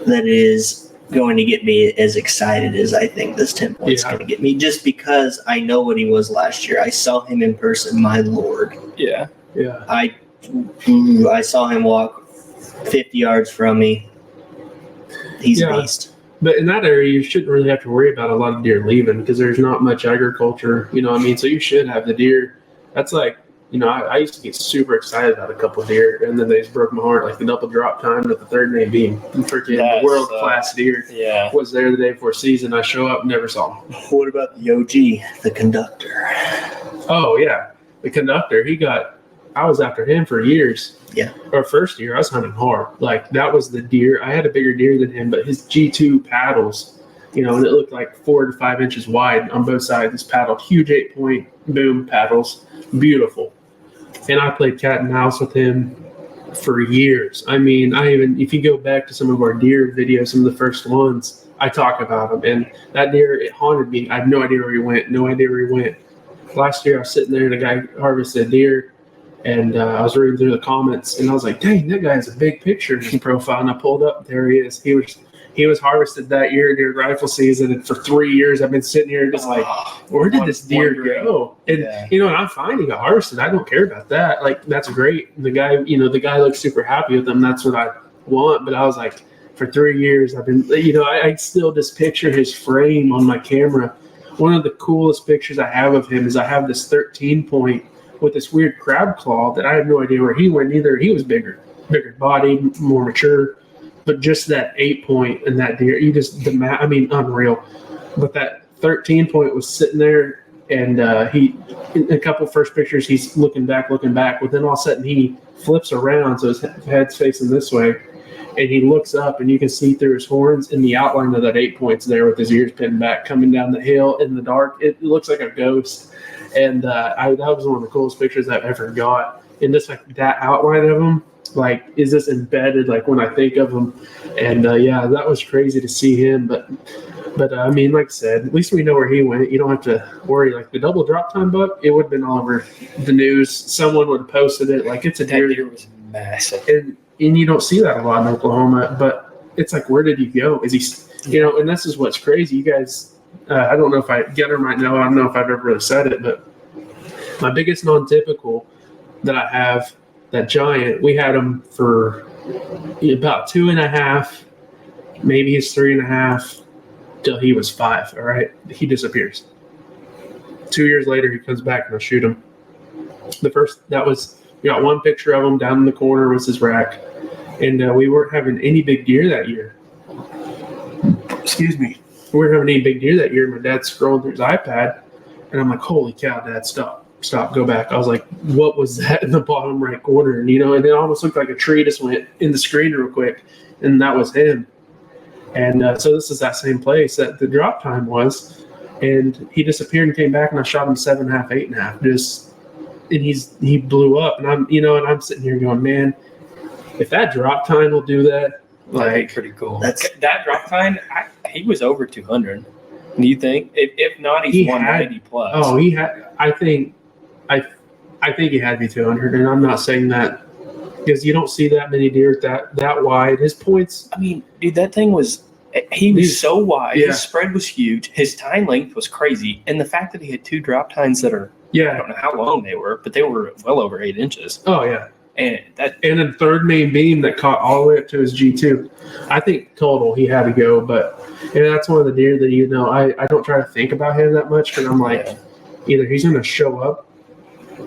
that is going to get me as excited as I think this 10 points going to get me, just because I know what he was last year. I saw him in person, my Lord. Yeah. Yeah. I saw him walk 50 yards from me. He's a beast. But in that area, you shouldn't really have to worry about a lot of deer leaving because there's not much agriculture, So you should have the deer. That's like, I used to get super excited about a couple of deer, and then they just broke my heart, like the double drop time at the third main beam. Freaking world-class deer was there the day before season. I show up, never saw him. What about the OG, the conductor? Oh, yeah. The conductor, he got... I was after him for years. Yeah. Our first year, I was hunting hard. Like, that was the deer. I had a bigger deer than him, but his G2 paddles, and it looked like 4 to 5 inches wide on both sides. This paddle, huge 8-point boom paddles, beautiful. And I played cat and mouse with him for years. I mean, if you go back to some of our deer videos, some of the first ones, I talk about him. And that deer, it haunted me. I have no idea where he went. Last year, I was sitting there and a guy harvested a deer, and I was reading through the comments, and I was like, dang, that guy has a big picture in his profile. And I pulled up, there he is. He was harvested that year during rifle season, and for 3 years I've been sitting here just like, where did this deer go? And and I'm fine, he got harvested. I don't care about that. Like, that's great. The guy looks super happy with him. That's what I want. But I was like, for 3 years I've been, I still just picture his frame on my camera. One of the coolest pictures I have of him is I have this 13-point with this weird crab claw that I have no idea where he went either. He was bigger bodied, more mature. But just that 8-point and that deer, unreal. But that 13-point was sitting there, and in a couple first pictures, he's looking back. But then all of a sudden, he flips around, so his head's facing this way, and he looks up, and you can see through his horns, and the outline of that 8-point's there with his ears pinned back, coming down the hill in the dark. It looks like a ghost, and that was one of the coolest pictures I've ever got. And just like that outline of him, like, is this embedded, like, when I think of him. And that was crazy to see him. But like I said, at least we know where he went. You don't have to worry. Like, the double drop time buck, it would have been all over the news. Someone would have posted it. Like, it's a deer. That deer was massive. And you don't see that a lot in Oklahoma. But it's like, where did he go? Is he, and this is what's crazy. You guys, I don't know if Getter might know. I don't know if I've ever really said it, but my biggest non-typical that I have, that giant, we had him for about 2.5, maybe he's 3.5, till he was 5. All right, he disappears. 2 years later, he comes back and I shoot him. We got one picture of him down in the corner was his rack, and we weren't having any big deer that year. Excuse me. We weren't having any big deer that year. My dad's scrolling through his iPad, and I'm like, holy cow, Dad, stop, go back. I was like, what was that in the bottom right corner? And and it almost looked like a tree just went in the screen real quick, and that was him. And so this is that same place that the drop time was, and he disappeared and came back, and I shot him 7.5, 8.5, and he blew up, and I'm sitting here going, man, if that drop time will do that, like, pretty cool. That drop time, he was over 200. Do you think? If not, he's 190 plus. Oh, he had. I think he had to be 200, and I'm not saying that because you don't see that many deer that wide. His points. I mean, dude, that thing was. He was so wide. Yeah. His spread was huge. His tine length was crazy, and the fact that he had 2 drop tines that are. Yeah. I don't know how long they were, but they were well over 8 inches. Oh yeah. And a third main beam that caught all the way up to his G2. I think total he had to go, but that's one of the deer that I don't try to think about him that much, because I'm like, either he's going to show up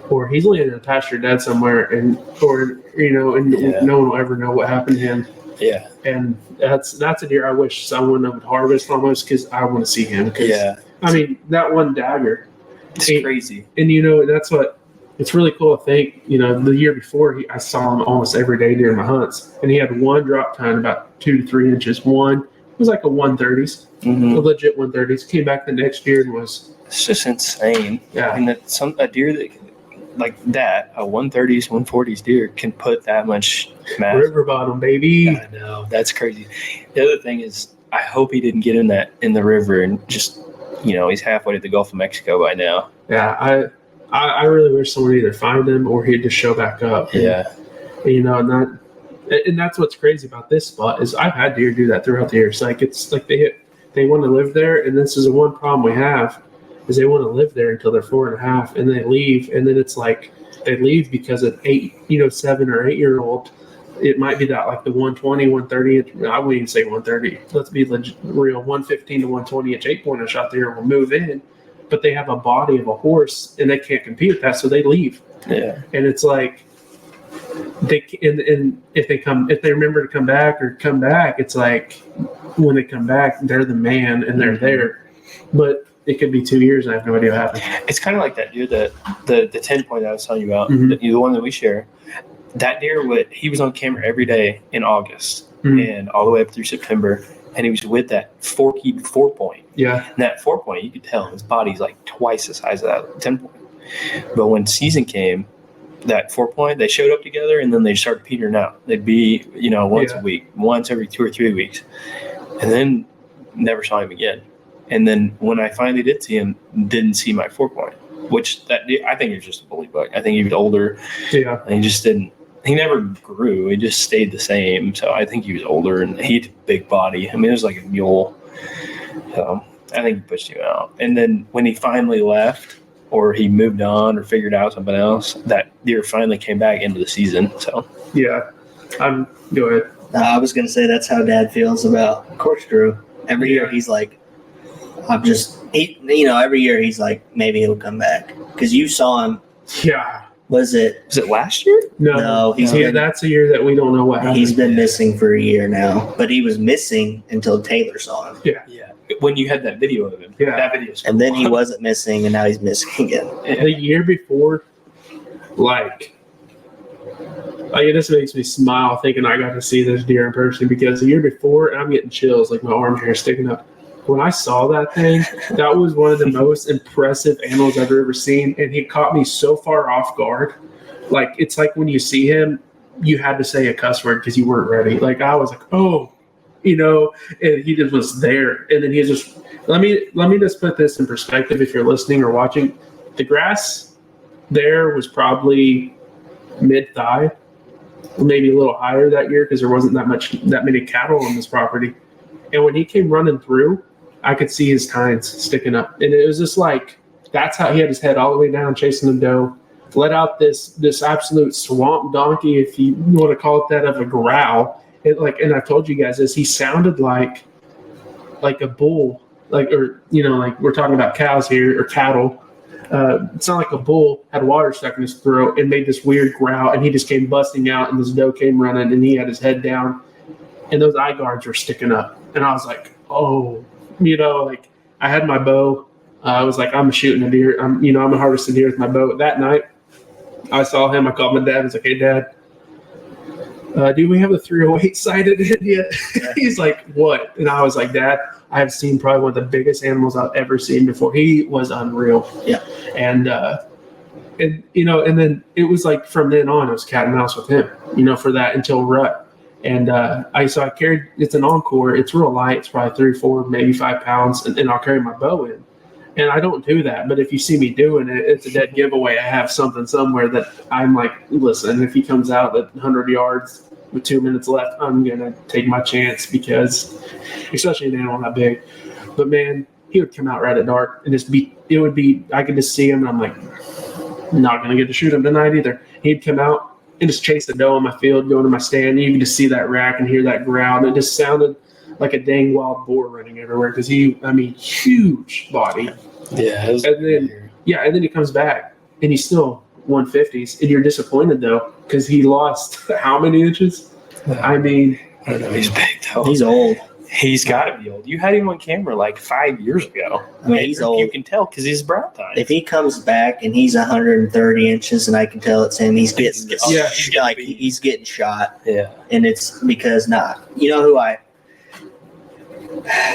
or he's laying in a pasture dead somewhere, and no one will ever know what happened to him. Yeah, and that's a deer I wish someone would harvest almost, because I want to see him. Yeah, I mean, that one dagger, it's crazy, and that's what. It's really cool to think, the year before, I saw him almost every day during my hunts, and he had one drop time about 2 to 3 inches. It was like a 130s, a legit 130s. Came back the next year and was. It's just insane. Yeah. I mean, a deer that, like that, a 130s, 140s deer can put that much mass. River bottom, baby. I know. That's crazy. The other thing is, I hope he didn't get in the river and just, he's halfway to the Gulf of Mexico by now. Yeah, I really wish someone would either find him or he'd just show back up. Yeah. And that's what's crazy about this spot is I've had deer do that throughout the years. Like, it's like they want to live there, and this is the one problem we have is they want to live there until they're 4.5, and they leave, and then it's like they leave because an 7 or 8 year old, it might be that like the 120, 130. I wouldn't even say 130. Let's be real. 115 to 120 inch 8-pointer shot there will move in. But they have a body of a horse, and they can't compete with that, so they leave. Yeah, and it's like if they remember to come back, it's like when they come back, they're the man and they're there. But it could be 2 years and I have no idea what happened. It's kind of like that deer, the 10 point I was telling you about, the one that we share. That deer, he was on camera every day in August and all the way up through September, and he was with that forky 4-point. Yeah. And that 4-point, you could tell his body's like twice the size of that 10-point. But when season came, that 4-point, they showed up together, and then they started petering out. They'd be, once a week, once every 2 or 3 weeks, and then never saw him again. And then when I finally did see him, didn't see my 4-point, which I think he was just a bully buck. I think he was older. Yeah. And he just didn't. He never grew. He just stayed the same. So I think he was older, and he had a big body. I mean, it was like a mule. So I think he pushed him out. And then when he finally left, or he moved on or figured out something else, that deer finally came back into the season. So yeah, go ahead. I was going to say that's how Dad feels about corkscrew. Every year he's like, every year he's like, maybe he'll come back. Because you saw him. Yeah. Was it last year? No, that's a year that we don't know what happened. He's been missing for a year now, but he was missing until Taylor saw him. Yeah. When you had that video of him. Yeah. That video. And then he wasn't missing, and now he's missing again. The year before, this makes me smile thinking I got to see this deer in person, because the year before, and I'm getting chills, like my arm hair sticking up. When I saw that thing, that was one of the most impressive animals I've ever seen, and he caught me so far off guard. Like, it's like when you see him, you had to say a cuss word because you weren't ready. Like, I was like, oh, and he just was there. And then he just, let me just put this in perspective if you're listening or watching. The grass there was probably mid-thigh, or maybe a little higher that year because there wasn't that many cattle on this property. And when he came running through, I could see his tines sticking up. And it was just like, that's how he had his head all the way down chasing the doe. Let out this absolute swamp donkey, if you want to call it that, of a growl. And I've told you guys this, he sounded like a bull, like we're talking about cows here, or cattle. It sounded like a bull had water stuck in his throat and made this weird growl, and he just came busting out, and this doe came running, and he had his head down, and those eye guards were sticking up. And I was like, oh, I had my bow. I was like, I'm shooting a deer. I'm a harvesting deer with my bow. That night, I saw him. I called my dad. I was like, hey, Dad, do we have a 308 sighted in yet? He's like, what? And I was like, Dad, I have seen probably one of the biggest animals I've ever seen before. He was unreal. Yeah. And then it was like from then on, it was cat and mouse with him, for that until rut. And I carried, it's an Encore. It's real light. It's probably 3, 4, maybe 5 pounds. And I'll carry my bow in. And I don't do that. But if you see me doing it, it's a dead giveaway. I have something somewhere that I'm like, listen, if he comes out at 100 yards with 2 minutes left, I'm going to take my chance, because especially an animal that big. But man, he would come out right at dark and I could just see him. And I'm like, not going to get to shoot him tonight either. He'd come out and just chase the doe on my field, going to my stand. And you can just see that rack and hear that growl. And it just sounded like a dang wild boar running everywhere, because huge body. Yeah. And then he comes back and he's still 150s, and you're disappointed though, because he lost how many inches? I don't know. He's big though. He's old. He's got to be old. You had him on camera like 5 years ago. He's old. You can tell because he's brown time. If he comes back and he's 130 inches, and I can tell it's him, he's getting he's getting shot. Yeah, and it's because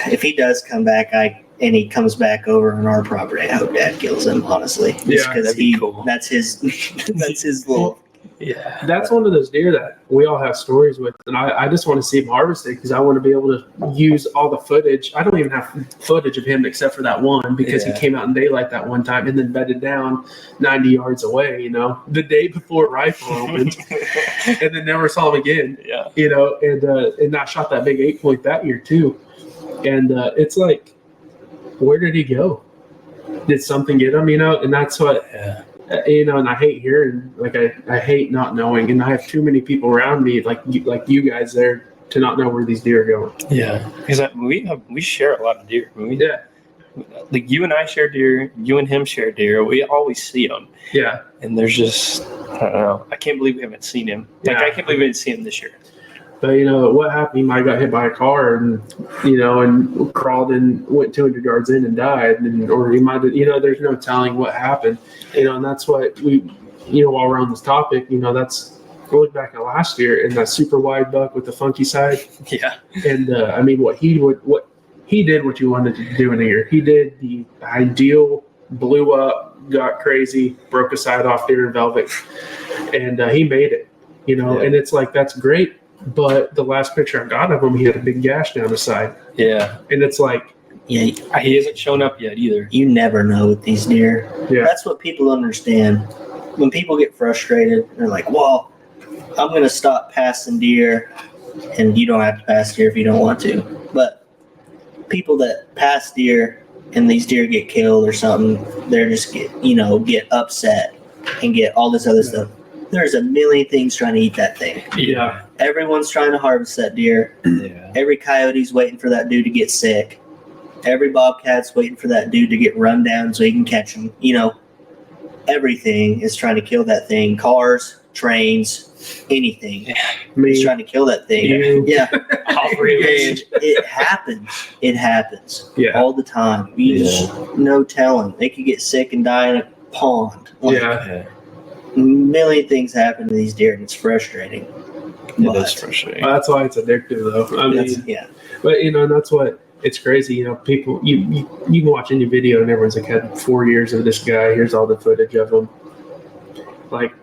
if he does come back, and he comes back over on our property, I hope Dad kills him. Honestly, because cool. That's his little. Yeah, that's one of those deer that we all have stories with, and I just want to see him harvested, because I want to be able to use all the footage. I don't even have footage of him except for that one, because he came out in daylight that one time and then bedded down 90 yards away, the day before rifle opened, and then never saw him again. Yeah, and I shot that big 8-point that year too, and it's like, where did he go? Did something get him? And that's what. Yeah. And I hate hearing, I hate not knowing, and I have too many people around me, like you guys there, to not know where these deer are going. Yeah, because we share a lot of deer. Like you and I share deer, you and him share deer. We always see them. Yeah, and there's just, I don't know. I can't believe we haven't seen him. I can't believe we didn't see him this year. But, you know, what happened? He might have got hit by a car and, you know, and crawled and went 200 yards in and died. Or he might have, you know, there's no telling what happened. You know, and that's what we, you know, while we're on this topic, you know, that's, I look back at last year and that super wide buck with the funky side. Yeah. And, I mean, what he did what you wanted to do in a year. He did the ideal, blew up, got crazy, broke a side off deer in velvet, and he made it, you know. And it's like, that's great, but the last picture I got of him, he had a big gash down his side. Yeah. And it's like, he hasn't shown up yet either. You never know with these deer. Yeah. That's what people understand. When people get frustrated, they're like, well, I'm going to stop passing deer, and you don't have to pass deer if you don't want to. But people that pass deer and these deer get killed or something, they're just get upset and get all this other stuff. There's a million things trying to eat that thing. Yeah. Everyone's trying to harvest that deer. Yeah. Every coyote's waiting for that dude to get sick. Every bobcat's waiting for that dude to get run down so he can catch him. You know, everything is trying to kill that thing. Cars, trains, anything. He's trying to kill that thing. Yeah. It happens. It happens. Yeah. All the time. No telling. They could get sick and die in a pond. Yeah. A million things happen to these deer, and it's frustrating. It is frustrating. Well, that's why it's addictive, though. I mean, yeah. But, you know, and that's what, it's crazy. You know, people, you can watch any video and everyone's like, had 4 years of this guy. Here's all the footage of him. Like,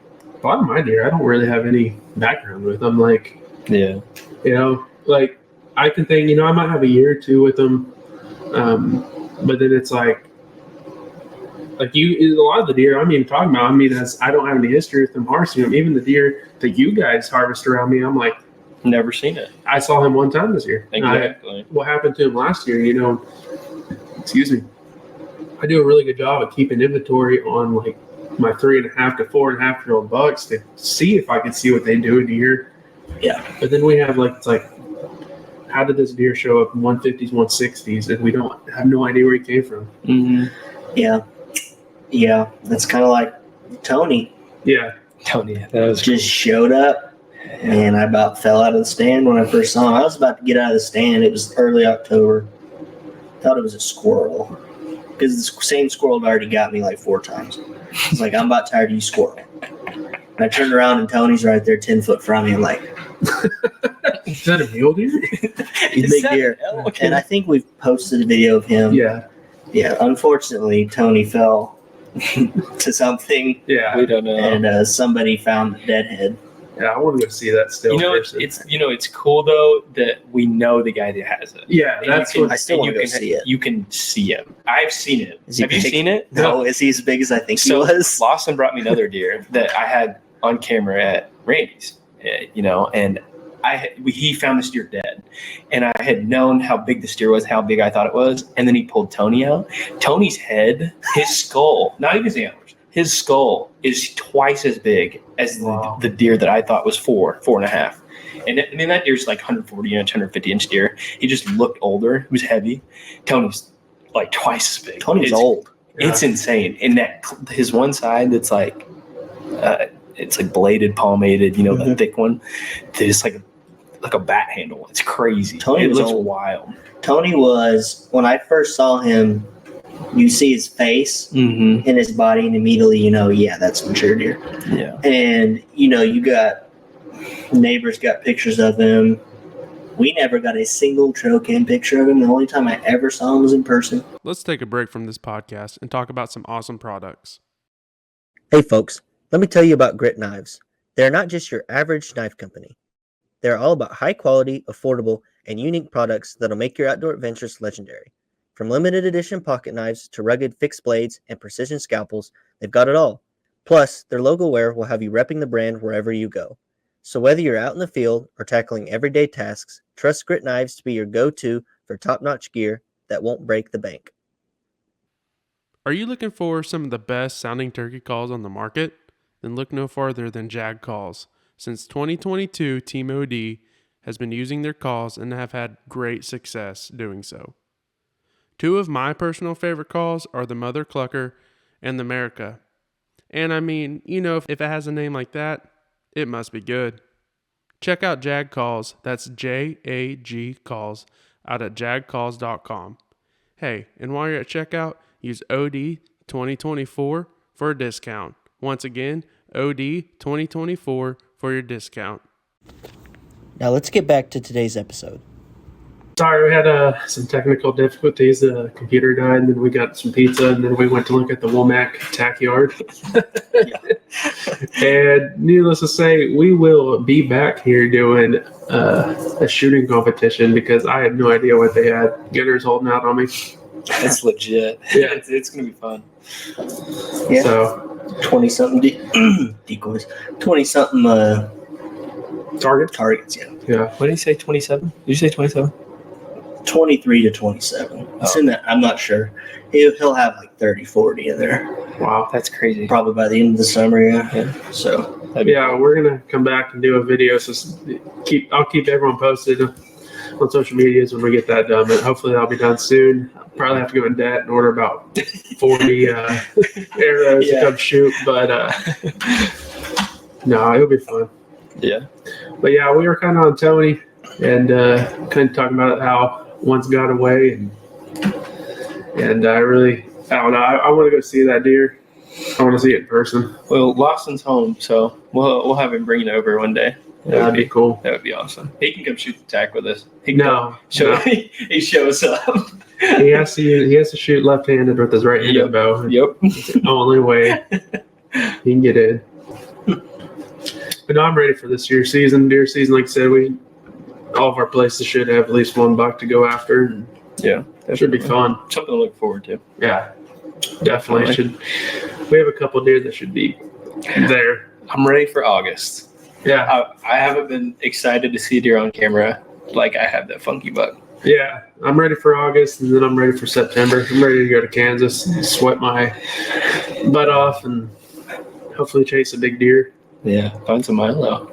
a lot of my deer, I don't really have any background with them. Like, yeah, you know, like I can think, you know, I might have a year or two with them. But then it's like a lot of the deer I'm even talking about, I mean, I don't have any history with them harvesting them. Even the deer that you guys harvest around me, I'm like, never seen it. I saw him one time this year. Exactly. What happened to him last year, you know, excuse me. I do a really good job of keeping inventory on like my 3.5 to 4.5 year old bucks to see if I can see what they do in a year. Yeah. But then we have like, it's like, how did this deer show up in 150s, 160s, and we don't have no idea where he came from? Mm-hmm. Yeah. Yeah. That's kind of like Tony. Yeah. Tony, that was just showed up. And I about fell out of the stand when I first saw him. I was about to get out of the stand. It was early October. Thought it was a squirrel. Because the same squirrel had already got me like 4 times. I was like, I'm about tired of you, squirrel. And I turned around and Tony's right there 10 foot from me. I'm like, is that a mule deer? He's a big deer. And I think we've posted a video of him. Yeah. Yeah. Unfortunately, Tony fell to something. Yeah. We don't know. And somebody found the dead head. Yeah, I want to go see that still. You know, it's cool though that we know the guy that has it. Yeah, that's what I still want to go see it. You can see him. I've seen it. Have you seen it? No. Is he as big as I think he was? Lawson brought me another deer that I had on camera at Randy's. You know, and he found this deer dead, and I had known how big this deer was, how big I thought it was, and then he pulled Tony out. Tony's head, his skull, not even his antlers. His skull is twice as big as the deer that I thought was 4.5. And I mean, that deer's like 140 inch, 150 inch deer. He just looked older. He was heavy. Tony's like twice as big. Tony's old. It's insane. And that his one side that's like, it's like bladed, palmated, you know, the thick one. It's like a bat handle. It's crazy. Tony looks old. Wild. Tony was, when I first saw him, you see his face and his body, and immediately you know, yeah, that's mature deer. Yeah. And you know, you got neighbors got pictures of him. We never got a single trail cam picture of him. The only time I ever saw him was in person. Let's take a break from this podcast and talk about some awesome products. Hey folks, let me tell you about GritKnives. They're not just your average knife company. They're all about high quality, affordable, and unique products that'll make your outdoor adventures legendary. From limited edition pocket knives to rugged fixed blades and precision scalpels, they've got it all. Plus, their logo wear will have you repping the brand wherever you go. So whether you're out in the field or tackling everyday tasks, trust GritKnives to be your go-to for top-notch gear that won't break the bank. Are you looking for some of the best sounding turkey calls on the market? Then look no farther than JAG Calls. Since 2022, Team OD has been using their calls and have had great success doing so. 2 of my personal favorite calls are the Mother Clucker and the America. And I mean, you know, if it has a name like that, it must be good. Check out JAG Calls, that's JAG Calls, out at jagcalls.com. Hey, and while you're at checkout, use OD 2024 for a discount. Once again, OD 2024 for your discount. Now let's get back to today's episode. Sorry, we had some technical difficulties. The computer died, and then we got some pizza, and then we went to look at the Womack tack yard. And needless to say, we will be back here doing a shooting competition because I had no idea what they had. Gunner's holding out on me. It's legit. Yeah. It's going to be fun. Yeah. So 20-something decoys. 20-something targets, yeah. yeah, What did he say, 27? Did you say 27? 23 to 27. It's in that. I'm not sure. He'll have like 30, 40 in there. wow. That's crazy. Probably by the end of the summer, yeah. So Yeah, we're gonna come back and do a video. So I'll keep everyone posted on social medias when we get that done. But hopefully that'll be done soon. I'll probably have to go in debt and order about 40 arrows to come shoot. But no, it'll be fun. Yeah. But yeah, we were kind of on Tony and kind of talking about how one's got away, and I don't know. I want to go see that deer. I want to see it in person. Well, Lawson's home, so we'll have him bring it over one day. That'd be cool. That would be awesome. He can come shoot the tack with us. He he shows up. He has to shoot left-handed with his right-handed bow. Yep. It's the only way he can get in. But no, I'm ready for this year's season. Deer season, like I said, all of our places should have at least one buck to go after. And Yeah. that should be fun. Something to look forward to. Yeah, definitely should. We have a couple deer that should be there. I'm ready for August. Yeah, I haven't been excited to see deer on camera like I have that funky buck. yeah. I'm ready for August, and then I'm ready for September. I'm ready to go to Kansas and sweat my butt off and hopefully chase a big deer. Yeah. Find some Milo.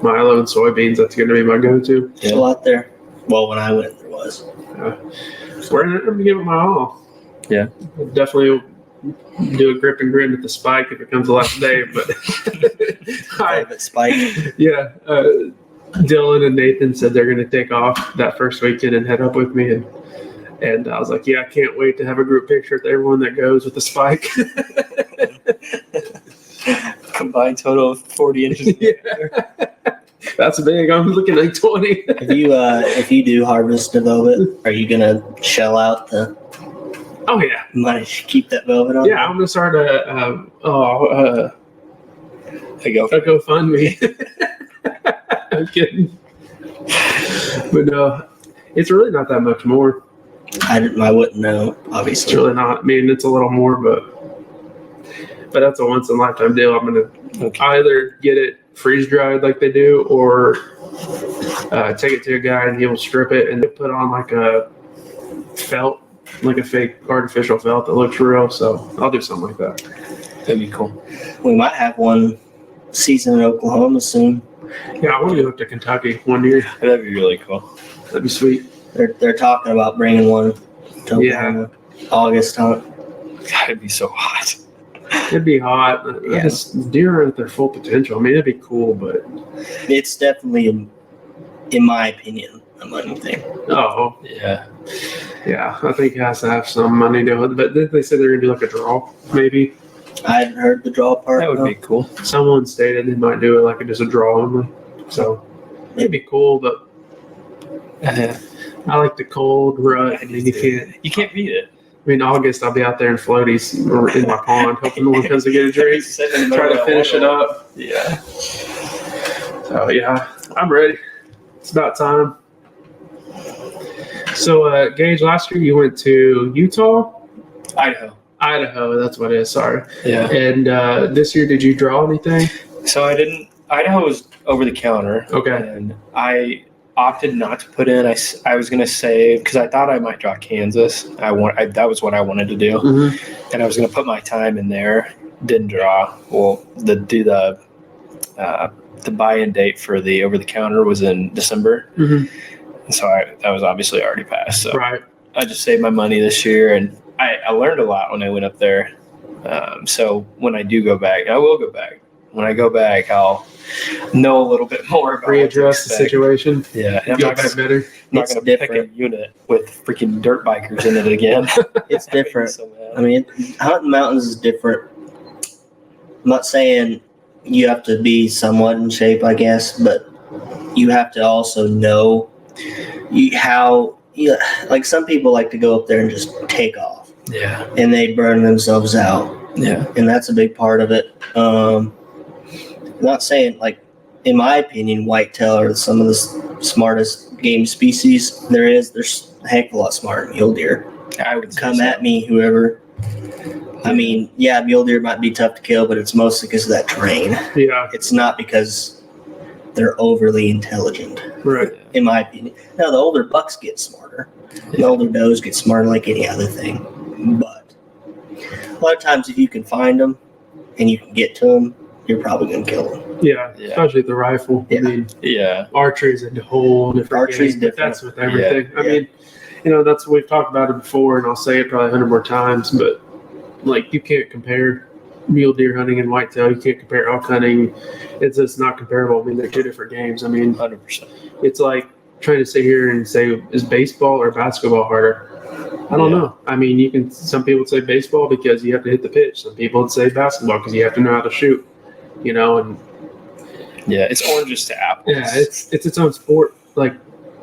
Milo and soybeans, that's going to be my go-to. there's a lot there. Well, when I went, there was. We're going to give it my all. Yeah. Definitely do a grip and grin at the spike if it comes the last day. But Private spike. yeah, Dylan and Nathan said they're going to take off that first weekend and head up with me. And I was like, yeah, I can't wait to have a group picture with everyone that goes with the spike. Combined total of 40 inches. Yeah. That's big. I'm looking like 20. If you do harvest the velvet, are you gonna shell out the Oh yeah, money to keep that velvet on? yeah. I'm gonna start a GoFundMe. I'm kidding, but no, it's really not that much more. I wouldn't know, It's obviously. really not. I mean, it's a little more, but that's a once in a lifetime deal. I'm gonna either get it freeze dried like they do, or take it to a guy and he'll strip it and put on like a felt, like a fake artificial felt that looks real. So I'll do something like that. That'd be cool. We might have one season in Oklahoma soon. Yeah, I want to go up to Kentucky one year. That'd be really cool. That'd be sweet. They're talking about bringing one to Oklahoma. August hunt. God, it'd be so hot. It'd be hot. Yeah. Deer are at their full potential. I mean, it'd be cool, but It's definitely, in my opinion, a money thing. oh Yeah. yeah, I think it has to have some money to it. But they said they're gonna do like a draw, maybe. I hadn't heard the draw part. That would though. be cool. Someone stated they might do it like just a draw only. So it'd be cool, but I like the cold rut. I mean, You can't beat it. I mean, August I'll be out there in floaties or in my pond, hoping no one comes to get a drink. Try to finish it up. Yeah. So yeah, I'm ready. It's about time. So Gage, last year you went to Utah, Idaho. That's what it is. Sorry. Yeah. And this year, did you draw anything? So I didn't. Idaho was over the counter. Okay. And I opted not to put in. I was going to save because I thought I might draw Kansas. That was what I wanted to do, and I was going to put my time in there. Didn't draw. Well, the buy-in date for the over the counter was in December, and so that was obviously already passed. So Right. I just saved my money this year, and I learned a lot when I went up there. So when I do go back, I will go back. when I go back, I'll know a little bit more about readdress the situation. Yeah, and I'm Get back better. not going to pick a unit with freaking dirt bikers in it again. It's different. I mean, hunting mountains is different. I'm not saying you have to be somewhat in shape, I guess, but you have to also know how. Like some people like to go up there and just take off. Yeah, and they burn themselves out. Yeah, and that's a big part of it. Not saying, like, in my opinion, whitetail are some of the smartest game species there is. There's a heck of a lot smarter than mule deer. I would Come at me, whoever. I mean, yeah, mule deer might be tough to kill, but it's mostly because of that terrain. Yeah. It's not because they're overly intelligent. Right. In my opinion. Now, the older bucks get smarter. The older does get smarter like any other thing. But a lot of times, if you can find them and you can get to them, you're probably going to kill them. Yeah, especially with the rifle. Yeah. I mean, archery is a whole different Archery's game, different. But that's with everything. Yeah. I mean, that's we've talked about it before, and I'll say it probably 100 more times, but like you can't compare mule deer hunting and whitetail. You can't compare elk hunting. It's just not comparable. I mean, they're two different games. I mean, 100%. It's like trying to sit here and say, is baseball or basketball harder? I don't know. I mean, some people would say baseball because you have to hit the pitch. Some people would say basketball because you have to know how to shoot. And it's oranges to apples. yeah, it's its own sport. Like,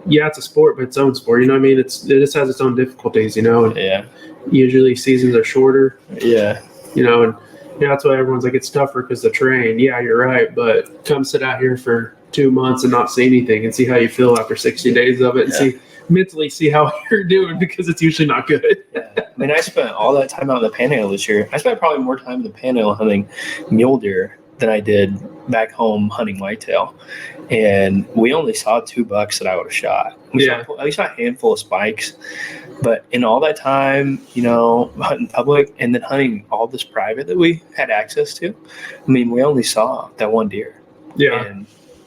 yeah, it's a sport, but its own sport. You know what I mean? It just has its own difficulties. And usually seasons are shorter. Yeah. And that's why everyone's like, it's tougher because the terrain. Yeah, you're right. But come sit out here for 2 months and not see anything and see how you feel after 60 days of it, and mentally see how you're doing, because it's usually not good. I mean, I spent all that time out in the Panhandle this year. I spent probably more time in the Panhandle hunting mule deer than I did back home hunting whitetail, and we only saw 2 bucks that I would have shot. We saw a handful of spikes, but in all that time, hunting public and then hunting all this private that we had access to, I mean, we only saw that 1 deer. Yeah. And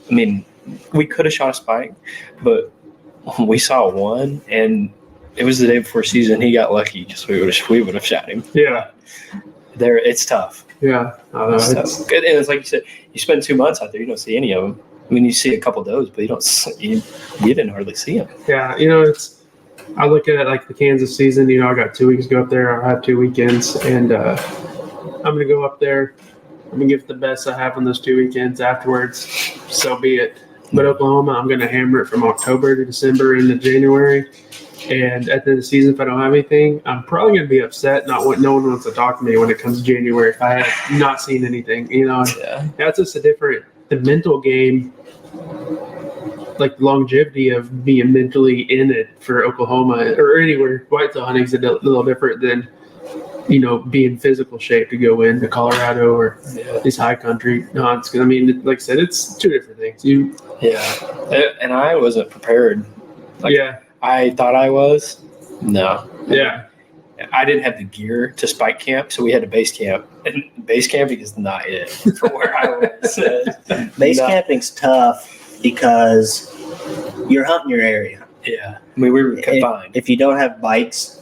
I mean, we could have shot a spike, but we saw 1, and it was the day before season. He got lucky, just we would have shot him. Yeah. It's tough. Yeah. It's tough. And it's like you said, you spend 2 months out there, you don't see any of them. I mean, you see a couple of those, but you didn't hardly see them. Yeah. I look at it like the Kansas season. I got 2 weeks to go up there. I have 2 weekends, and I'm going to go up there. I'm going to give it the best I have on those 2 weekends. Afterwards, so be it. But Oklahoma, I'm going to hammer it from October to December into January. And at the end of the season, if I don't have anything, I'm probably going to be upset. No one wants to talk to me when it comes to January if I have not seen anything. That's just the mental game, like the longevity of being mentally in it for Oklahoma or anywhere. Whitetail hunting is a little different than, being physical shape to go into Colorado or these high country hunts. I mean, like I said, it's 2 different things. And I wasn't prepared. I thought I was. No. Yeah. I didn't have the gear to spike camp, so we had to base camp. And base camping is not it for where I was. Base camping's tough because you're hunting your area. Yeah. I mean, we were confined. If you don't have bikes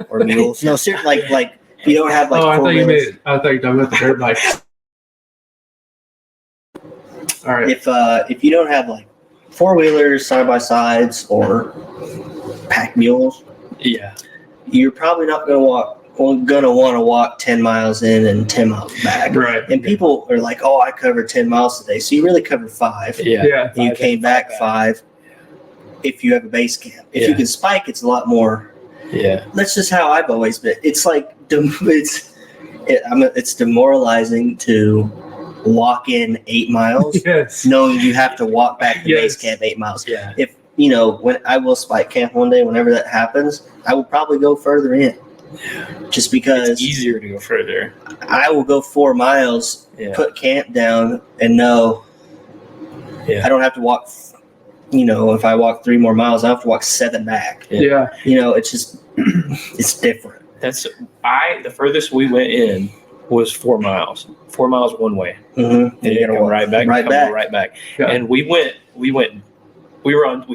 or mules. No, seriously, like if you don't have like I thought you were talking about the dirt bike. All right. If you don't have like 4-wheelers, side-by-sides, or pack mules, you're probably not going to want to walk 10 miles in and 10 miles back. Right. And people are like, oh, I covered 10 miles today. So you really covered 5. Yeah. And you came back 5 if you have a base camp. If you can spike, it's a lot more. Yeah. That's just how I've always been. It's like, it's demoralizing to walk in 8 miles, knowing you have to walk back to base camp 8 miles. Yeah. If when I will spike camp one day, whenever that happens, I will probably go further in. Just because it's easier to go further. I will go 4 miles, put camp down, and know I don't have to walk. If I walk 3 more miles, I have to walk 7 back. Yeah. It's just it's different. The furthest we went in was 4 miles. 4 miles one way. Mm-hmm. And you come right back. Right back. Yeah. And we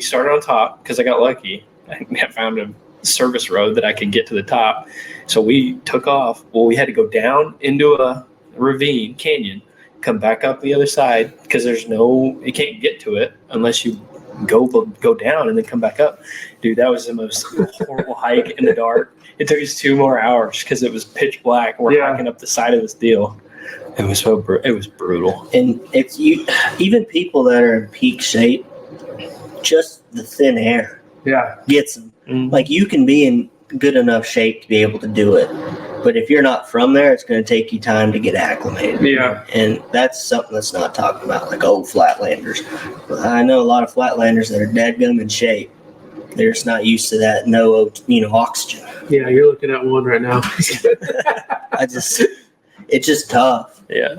started on top because I got lucky. I found a service road that I could get to the top. So we took off. Well, we had to go down into a ravine, canyon, come back up the other side because you can't get to it unless you go down and then come back up. Dude, that was the most horrible hike in the dark. It took us 2 more hours because it was pitch black. We're hiking up the side of this deal. It was it was brutal. And if even people that are in peak shape, just the thin air gets them. Mm-hmm. Like, you can be in good enough shape to be able to do it, but if you're not from there, it's going to take you time to get acclimated. Yeah, and that's something that's not talked about, like old flatlanders. I know a lot of flatlanders that are deadgum in shape. They're just not used to that oxygen. Yeah, you're looking at one right now. It's just tough. Yeah.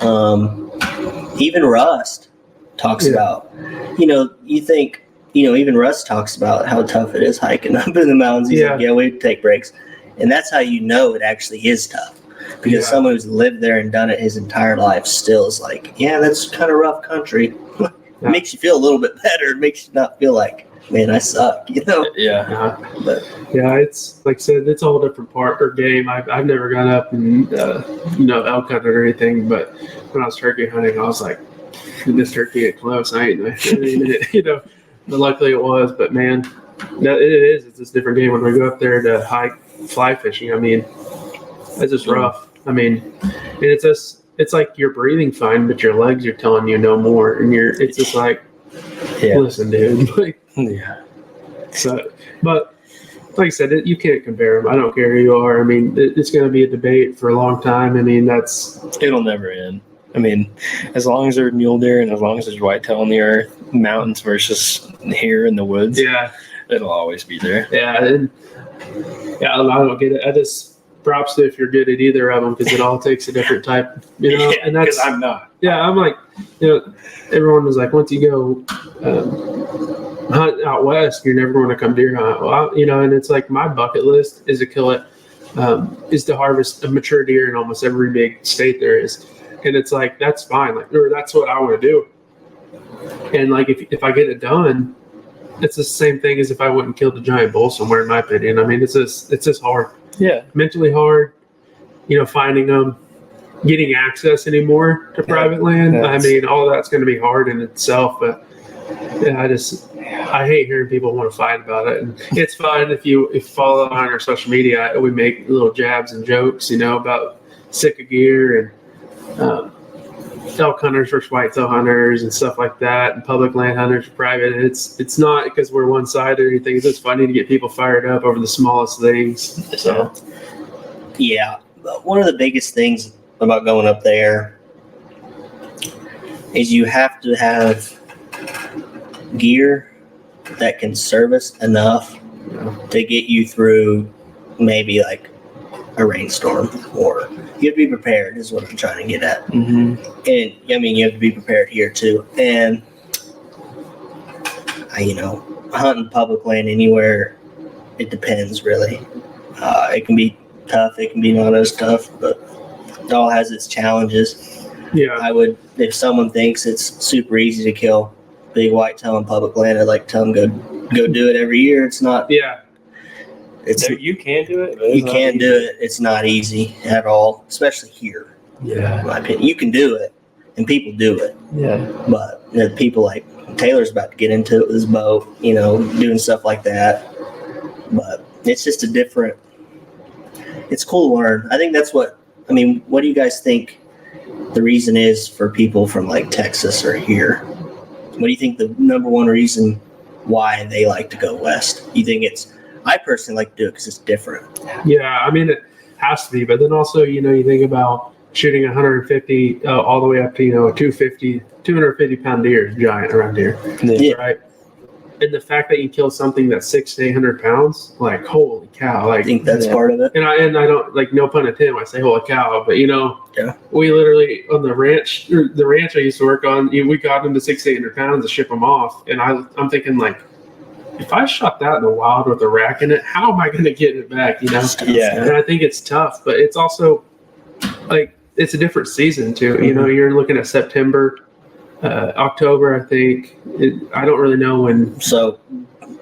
Even Rust talks about, you think, even Russ talks about how tough it is hiking up in the mountains. He's like, we take breaks. And that's how you know it actually is tough. Because someone who's lived there and done it his entire life still is like, that's kind of rough country. It makes you feel a little bit better. It makes you not feel like, man, I suck, Yeah. But it's like I said, it's a whole different part or game. I've never gone up and, elk hunted or anything. But when I was turkey hunting, I was like, this turkey get close. I ain't it, But luckily it was, but man, it's this different game when we go up there to hike fly fishing. I mean, it's just rough. I mean, and it's like you're breathing fine, but your legs are telling you no more, and it's just like, listen, dude. So, but like I said, you can't compare them. I don't care who you are. I mean, it's going to be a debate for a long time. I mean, it'll never end. I mean, as long as there's mule deer and as long as there's whitetail on the earth, mountains versus here in the woods, it'll always be there. Yeah, and I don't get it. I just props to if you're good at either of them because it all takes a different type, and that's I'm not. Yeah, I'm like, everyone was like, once you go hunt out west, you're never going to come deer hunt. Well, and it's like my bucket list is to kill it, is to harvest a mature deer in almost every big state there is. And it's like, that's fine. Like, or that's what I want to do. And like, if I get it done, it's the same thing as if I wouldn't kill the giant bull somewhere, in my opinion. I mean, it's just hard. Yeah. Mentally hard, finding them, getting access anymore to private land. I mean, all that's going to be hard in itself, but I hate hearing people want to fight about it. And it's fine if you follow on our social media, we make little jabs and jokes, about sick of gear and, elk hunters versus whitetail hunters and stuff like that, and public land hunters, private. And it's not because we're one side or anything. It's just funny to get people fired up over the smallest things. So, but one of the biggest things about going up there is you have to have gear that can service enough to get you through maybe like a rainstorm, or you have to be prepared is what I'm trying to get at. Mm-hmm. And I mean, you have to be prepared here too. And hunting public land anywhere, it depends really. It can be tough, it can be not as tough, but it all has its challenges. If someone thinks it's super easy to kill big whitetail on public land, I'd like to tell them go do it every year. It's not. You can do it. You can do it. It's not easy at all, especially here. Yeah. In my opinion, you can do it, and people do it. Yeah. But people like Taylor's about to get into it with his bow, doing stuff like that. But it's just it's cool to learn. I think that's what do you guys think the reason is for people from like Texas or here? What do you think the number one reason why they like to go west? You think I personally like to do it because it's different. Yeah, I mean, it has to be. But then also, you think about shooting 150 all the way up to, 250 pound deer is giant around here. Yeah. Right? And the fact that you kill something that's 600 to 800 pounds, like, holy cow. Like, I think that's part of it. And I don't, like, no pun intended when I say holy cow, but, we literally, on the ranch I used to work on, we got them to 600 to 800 pounds to ship them off. And I'm thinking, like, if I shot that in the wild with a rack in it, how am I going to get it back, Yeah. And I think it's tough, but it's also, like, it's a different season, too. Mm-hmm. You're looking at September, October, I think. I don't really know when. So,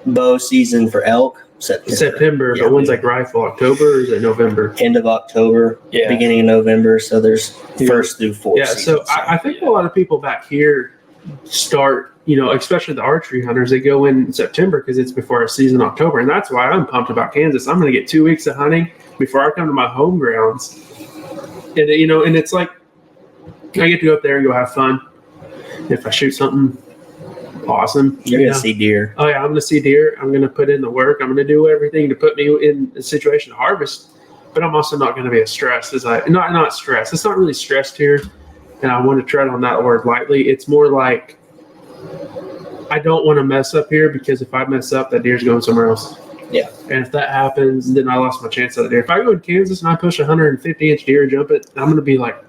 bow season for elk September. But when's like rifle? October or is it November? End of October, beginning of November. So there's first through fourth. Yeah, so I think a lot of people back here start, especially the archery hunters, they go in September because it's before our season in October. And that's why I'm pumped about Kansas. I'm going to get 2 weeks of hunting before I come to my home grounds. And, and it's like, I get to go up there and go have fun. If I shoot something awesome. You're going to see deer. Oh, yeah, I'm going to see deer. I'm going to put in the work. I'm going to do everything to put me in a situation to harvest. But I'm also not going to be as stressed as not stressed. It's not really stressed here. And I want to tread on that word lightly. It's more like I don't want to mess up here because if I mess up, that deer's going somewhere else. Yeah. And if that happens, then I lost my chance at the deer. If I go in Kansas and I push a 150-inch deer and jump it, I'm going to be like,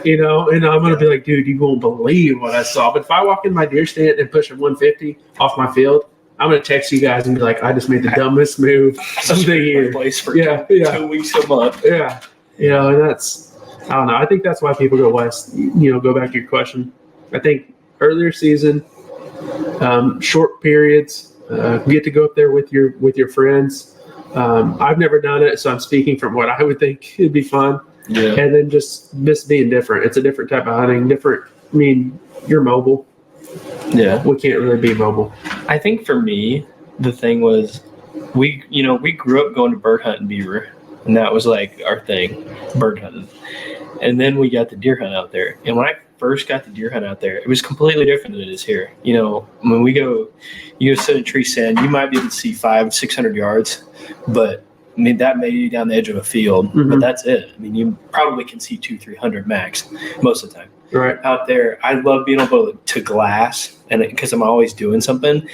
and I'm going to be like, dude, you won't believe what I saw. But if I walk in my deer stand and push a 150 off my field, I'm going to text you guys and be like, I just made the dumbest move of the year. Place for 2 weeks a month. Yeah. And that's, I don't know. I think that's why people go west. Go back to your question. I think earlier season, short periods, get to go up there with your friends. I've never done it, so I'm speaking from what I would think it'd be fun. Yeah. And then just being different. It's a different type of hunting. Different. I mean, you're mobile. Yeah. We can't really be mobile. I think for me, the thing was, we grew up going to bird hunting beaver, and that was like our thing, bird hunting. And then we got the deer hunt out there. And when I first got the deer hunt out there, it was completely different than it is here. When you go sit in tree stand, you might be able to see 500-600 yards, but I mean, that may be down the edge of a field, but that's it. I mean, you probably can see 200-300 max most of the time. Right. Out there, I love being able to glass, and because I'm always doing something.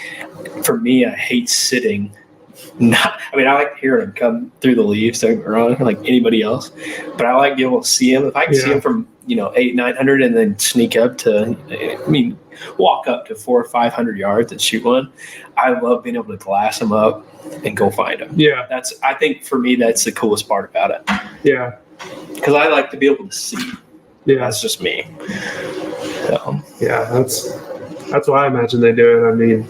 For me, I hate sitting. I like to hear them come through the leaves, don't get me wrong, like anybody else, but I like being able to see them. If I can see them from 800-900 and then sneak up to, walk up to 400 or 500 yards and shoot one, I love being able to glass them up and go find them. Yeah, I think for me that's the coolest part about it. Yeah, because I like to be able to see. Yeah, that's just me. So. Yeah, that's why I imagine they do it. I mean,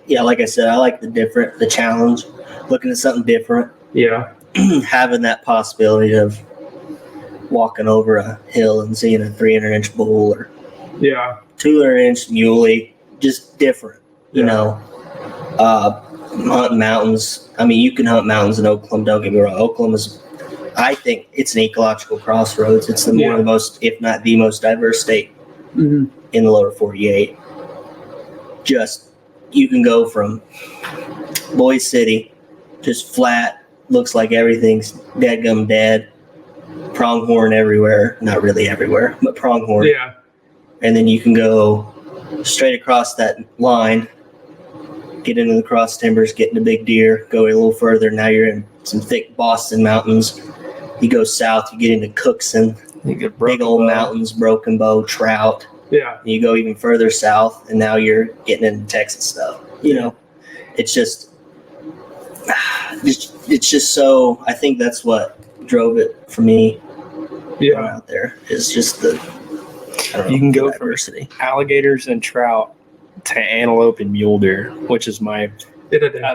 Yeah, like I said, I like the challenge, looking at something different. Yeah. Having that possibility of walking over a hill and seeing a 300-inch bull or 200-inch muley, just different, hunting mountains. I mean, you can hunt mountains in Oklahoma, don't get me wrong. Oklahoma's, I think it's an ecological crossroads. It's one of the most, if not the most diverse state in the lower 48. You can go from Boise City, just flat, looks like everything's deadgum dead, pronghorn everywhere. Not really everywhere, but pronghorn. Yeah. And then you can go straight across that line, get into the cross timbers, get into big deer, go a little further. Now you're in some thick Boston mountains. You go south, you get into Cookson, big old mountains, broken bow, trout. Yeah. You go even further south, and now you're getting into Texas stuff. It's just so. I think that's what drove it for me. Out there is just you can go from alligators and trout to antelope and mule deer, which is I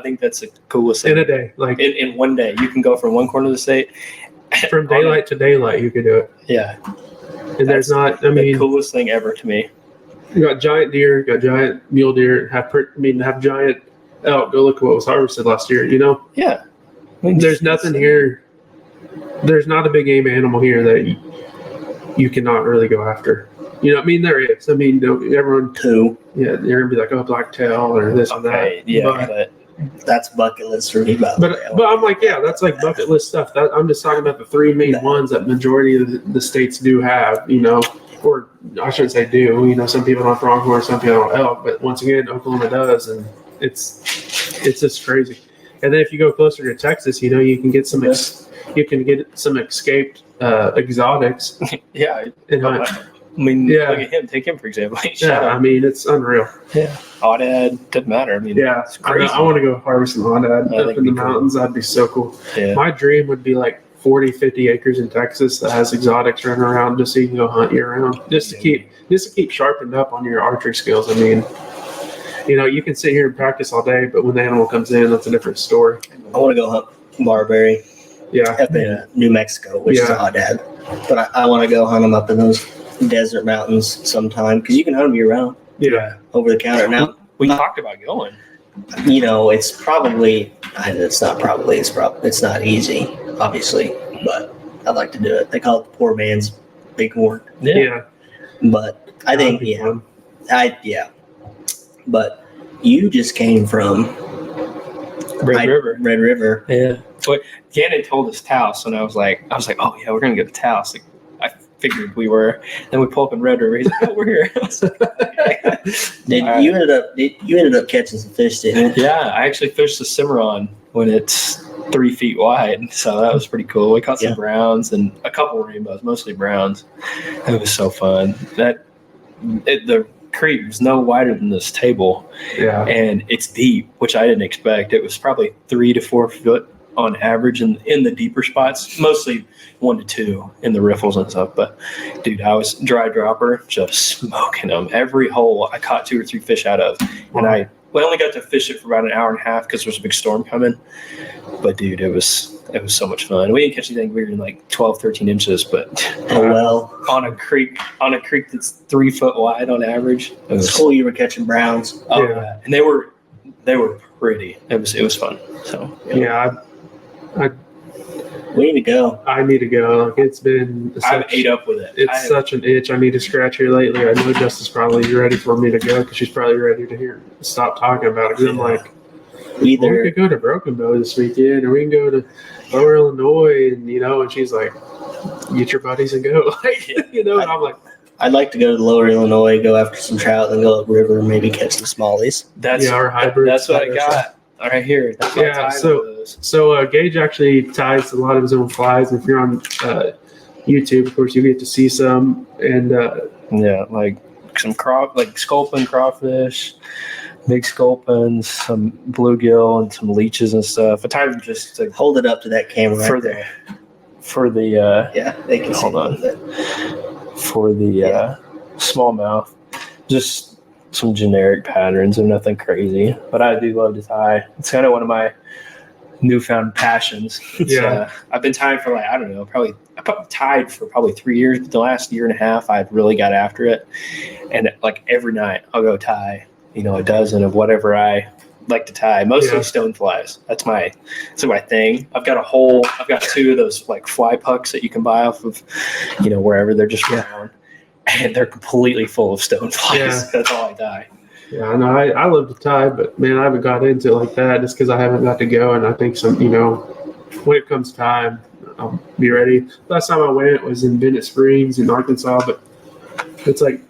think that's the coolest thing. In a day, like in one day, you can go from one corner of the state. From daylight to daylight, you could do it. Yeah. And there's not, the coolest thing ever to me. You got giant deer, got giant mule deer, have giant elk. Go look at what was harvested last year, Yeah. There's nothing here. There's not a big game animal here that you cannot really go after. There is. Everyone too. Yeah, they're gonna be like, blacktail or this and that. Yeah, but that's bucket list for me. But I'm like, that's like bucket list stuff. I'm just talking about the three main ones that majority of the states do have. Or I shouldn't say do. Some people don't pronghorn, some people don't elk. But once again, Oklahoma does, and it's just crazy. And then if you go closer to Texas, you can get some escaped exotics. Yeah, and hunt. Look at him. Take him for example. It's unreal. Yeah, aoudad doesn't matter. It's crazy. I want to go harvest some aoudad up in the mountains. That'd be so cool. Yeah. My dream would be like 40-50 acres in Texas that has exotics running around, just so you can go hunt year round, just to keep sharpened up on your archery skills. You can sit here and practice all day, but when the animal comes in, that's a different story. I want to go hunt barberry Yeah. up in New Mexico, which is odd, but I want to go hunt them up in those desert mountains sometime because you can hunt them year round. Yeah. Over the counter. Now we talked about going. It's probably it's not easy, obviously, but I'd like to do it. They call it the poor man's bighorn. Yeah. But I think but you just came from Red River. Yeah. But Gannon told us Taos, and I was like, oh yeah, we're gonna go to Taos. Like, I figured we were. Then we pull up in Red River. He's like, oh, we're here. You ended up catching some fish, didn't you? Yeah, I actually fished the Cimarron when it's 3 feet wide, so that was pretty cool. We caught some browns and a couple rainbows, mostly browns. It was so fun. The creek was no wider than this table, and it's deep, which I didn't expect. It was probably 3 to 4 foot on average in the deeper spots, mostly 1 to 2 in the riffles and stuff. But dude, I was dry dropper, just smoking them. Every hole I caught 2 or 3 fish out of, and we only got to fish it for about an hour and a half because there was a big storm coming. But dude, it was so much fun. We didn't catch anything bigger than like 12, 13 inches, but on a creek that's 3 foot wide on average. It's cool you were catching browns. Oh yeah, and they were pretty. It was fun. So we need to go. I need to go. Like, it's been. I've ate up with it. It's such an itch I need to scratch here lately. I know Justin's probably ready for me to go because she's probably ready to stop talking about it. 'Cause I'm like, we could go to Broken Bow this weekend, or we can go to Lower Illinois, and she's like, get your buddies and go, and I'm like, I'd like to go to Lower Illinois, go after some trout, then go upriver and maybe catch some smallies. our hybrid. That's what I got. Right here. So Gage actually ties a lot of his own flies. If you're on YouTube, of course, you get to see some. And like some sculpin crawfish, big sculpins, some bluegill, and some leeches and stuff. I tied them just to hold it up to that camera for the they can hold on for the smallmouth. Just some generic patterns and nothing crazy, but I do love to tie. It's kind of one of my newfound passions. I've been tying for I tied for probably 3 years, but the last year and a half I really got after it, and every night I'll go tie a dozen of whatever I like to tie, mostly stone flies. That's my thing. I've got 2 of those fly pucks that you can buy off of wherever. They're just round. And they're completely full of stone flies. Yeah. That's all I tie. Yeah, I know. I love to tie, but man, I haven't got into it like that just because I haven't got to go. And I think when it comes time, I'll be ready. Last time I went was in Bennett Springs in Arkansas, but it's like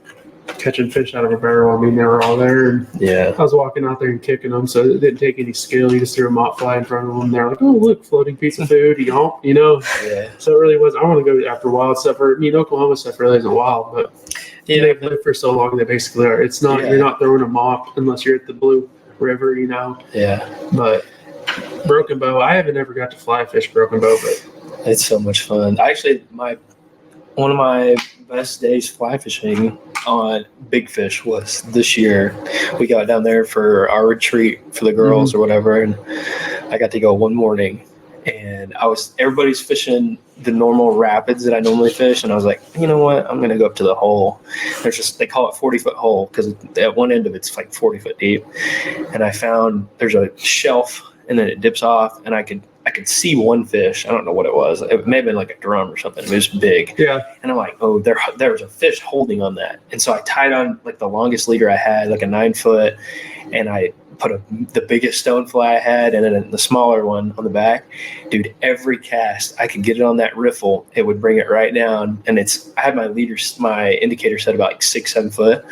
catching fish out of a barrel. I mean, they were all there. And I was walking out there and kicking them, so it didn't take any skill. You just threw a mop fly in front of them. They're like, oh, look, floating piece of food. Yeah. So it really was. I want to go after wild stuff. Oklahoma stuff really isn't wild, but they've lived for so long, they basically are. It's not, you're not throwing a mop unless you're at the Blue River, Yeah. But Broken Bow, I haven't ever got to fly fish Broken Bow, but it's so much fun. Actually, one of my best days fly fishing on big fish was this year. We got down there for our retreat for the girls or whatever, and I got to go one morning, and everybody's fishing the normal rapids that I normally fish, and I was like, you know what, I'm gonna go up to the hole. They call it 40-foot hole because at one end of it's 40 foot deep, and I found there's a shelf and then it dips off, and I could see one fish. I don't know what it was. It may have been like a drum or something. It was big. Yeah. And I'm like, oh, there was a fish holding on that. And so I tied on the longest leader I had, a 9 foot, and I put the biggest stone fly I had and then the smaller one on the back. Dude, every cast I could get it on that riffle, it would bring it right down. And I had my indicator set about 6-7 foot.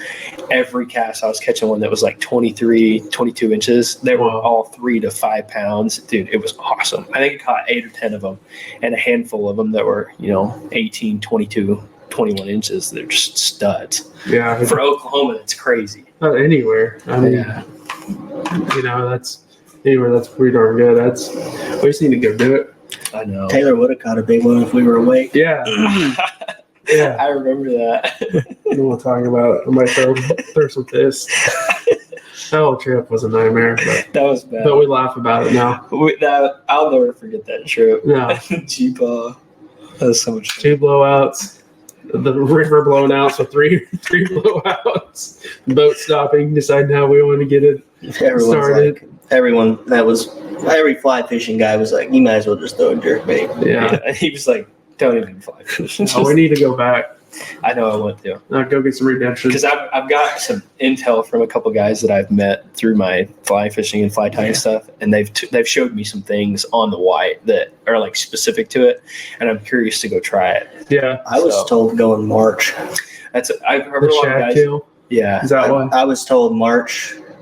Every cast I was catching one that was 23, 22 inches. They were all 3 to 5 pounds. Dude, it was awesome. I think I caught 8 or 10 of them and a handful of them that were 18, 22, 21 inches. They're just studs. Yeah. For Oklahoma, that's crazy. Anywhere. I mean, that's anywhere that's pretty darn good. We just need to go do it. I know. Taylor would have caught a big one if we were awake. Yeah. Yeah. I remember that. You know what I'm talking about. I might throw some fists. That whole trip was a nightmare, but That was bad. we laugh about it now. I'll never forget that trip. No. Jeep, that was so much fun. 2 blowouts, the river blown out, so three blowouts, boat stopping, deciding how we want to get it started. Every fly fishing guy was like, you might as well just throw a jerkbait. Yeah. He was like, don't even fly fish. Oh, we need to go back. I know I want to. Go get some redemption. Because I've got some intel from a couple guys that I've met through my fly fishing and fly tying stuff, and they've showed me some things on the white that are like specific to it, and I'm curious to go try it. Yeah. I was told to go in March. I've heard The a lot of shad guys. kill. Yeah. Is that one? I was told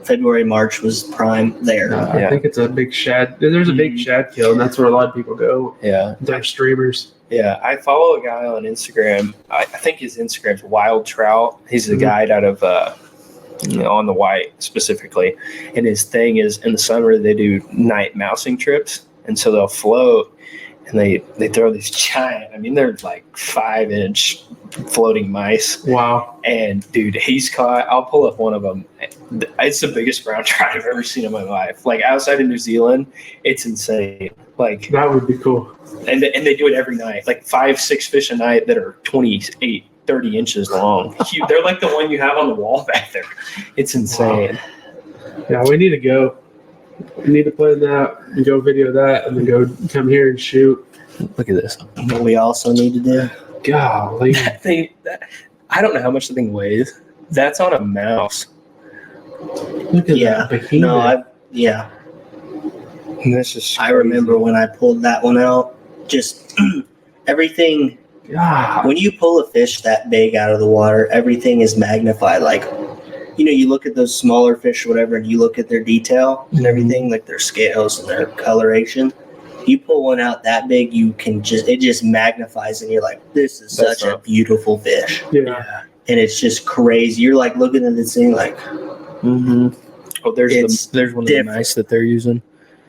February, March was prime there. I think it's a big shad. There's a big shad kill, and that's where a lot of people go. Yeah. They're streamers. Yeah, I follow a guy on Instagram. I think his Instagram's Wild Trout. He's a guide out of on the white specifically, and his thing is in the summer they do night mousing trips, and so they'll float and they throw these giant. I mean, they're like 5-inch floating mice. Wow. And dude, he's caught. I'll pull up one of them. It's the biggest brown trout I've ever seen in my life. Like outside of New Zealand, it's insane. Like That would be cool. and they do it every night, like 5-6 fish a night that are 28, 30 inches long. They're like the one you have on the wall back there. It's insane. Wow. Yeah, we need to go. We need to plan that and go video that, and then go come here and shoot. Look at this. What we also need to do. Golly. I don't know how much the thing weighs. That's on a mouse. Look at Yeah. that behemoth. And that's just I remember when I pulled that one out, just everything. God. When you pull a fish that big out of the water, everything is magnified. Like, you look at those smaller fish or whatever, and you look at their detail and everything, like their scales and their coloration. You pull one out that big, it just magnifies, and you're like, this is such a beautiful fish. Yeah. And it's just crazy. You're like looking at this thing like, Oh, there's one of the mice that they're using.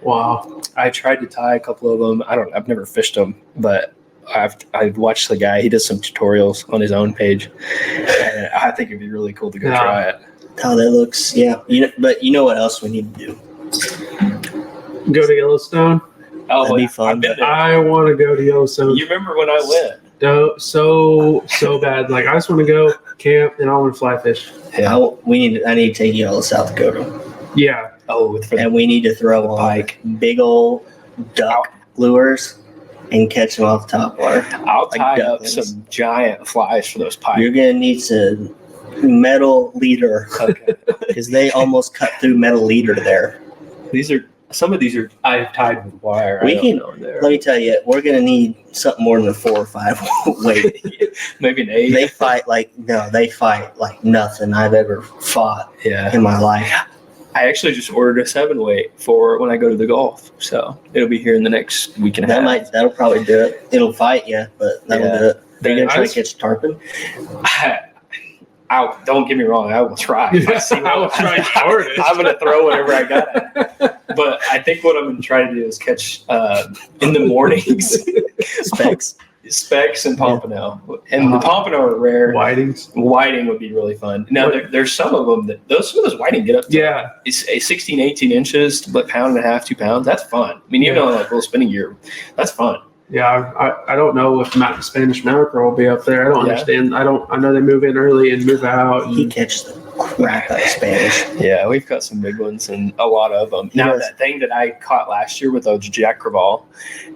Wow. I tried to tie a couple of them. I've never fished them, but I've watched the guy. He does some tutorials on his own page, and I think it'd be really cool to go try it. how that looks. Yeah. But you know what else we need to do? Go to Yellowstone. Oh, That'd be fun. I want to go to Yellowstone. You remember when I went? So bad. Like, I just want to go camp and I want to fly fish. Yeah. I need to take you all to South Dakota. Yeah. Oh, And we need to throw on like big old duck lures and catch them off the top water. I'll Like tie up ducklings. some giant flies for those pike. You're gonna need some metal leader Okay. because they almost cut through metal leader there. Some of these are I've tied with wire. Let me tell you, we're gonna need something more than a 4 or 5 weight. Maybe an 8. They fight like nothing I've ever fought Yeah. in my life. I actually just ordered a 7 weight for when I go to the Gulf, so it'll be here in the next week and a half. That'll probably do it. It'll fight you, but that'll do it. Are you gonna try to catch tarpon? Don't get me wrong, I will try. I will try hardest. I'm going to throw whatever I got. But I think what I'm going to try to do is catch in the mornings Specks and pompano. And the pompano are rare. Whitings. Whiting would be really fun. Now, there's some of them some of those whiting get up to it's a 16, 18 inches, but pound and a half, 2 pounds. That's fun. I mean, even on like a little spinning gear, that's fun. Yeah, I don't know if Spanish mackerel will be up there. I don't understand. I know they move in early and move out. He catches the crap out of Spanish. Yeah, we've got some big ones and a lot of them. Now, that thing that I caught last year with a JAG Calls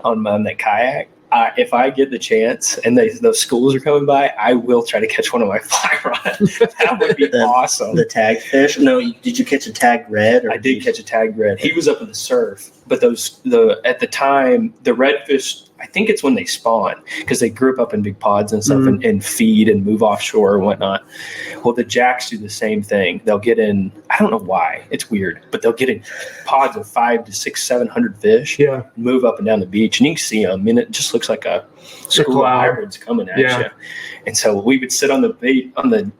on that kayak, if I get the chance and those schools are coming by, I will try to catch one of my fly rods. That would be awesome. The tag fish? No, did you catch a tag red? I did catch a tag red. He was up in the surf, but at the time, the redfish, I think it's when they spawn because they group up in big pods and stuff and feed and move offshore and whatnot. Well, the jacks do the same thing. They'll get in, I don't know why, it's weird, but they'll get in pods of 500 to 600, 700 fish, and move up and down the beach, and you can see them. I mean, it just looks like a school of hybrids coming at you. And so we would sit on the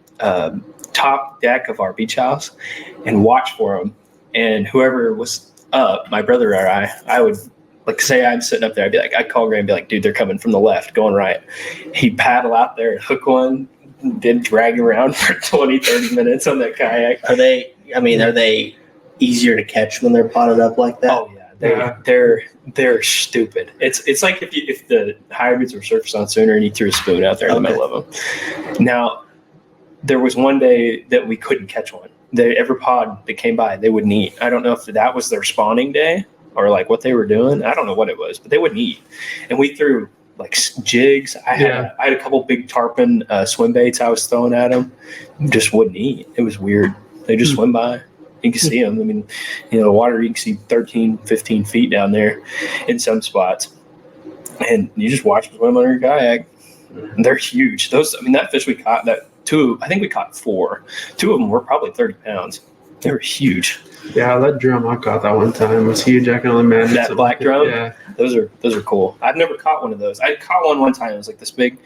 top deck of our beach house and watch for them. And whoever was up, my brother or I would, like, say I'm sitting up there, I'd call Graham and be like, dude, they're coming from the left, going right. He'd paddle out there and hook one, then drag around for 20, 30 minutes on that kayak. I mean, are they easier to catch when they're potted up like that? Oh yeah, they're stupid. It's like if the hybrids were surfaced on sooner and you threw a spoon out there in the middle of them. Now, there was one day that we couldn't catch one. Every pod that came by, they wouldn't eat. I don't know if that was their spawning day or like what they were doing. I don't know what it was, but they wouldn't eat. And we threw like jigs. I had a couple big tarpon swim baits I was throwing at them. Just wouldn't eat. It was weird. They just swim by. You can see them. I mean, the water, you can see 13, 15 feet down there in some spots. And you just watch them swim under your kayak. And they're huge. That fish we caught, I think we caught 4. 2 of them were probably 30 pounds. They were huge. Yeah, that drum I caught that one time was huge. I can only imagine. That black drum? Yeah. Those are cool. I've never caught one of those. I caught one time. It was like this big.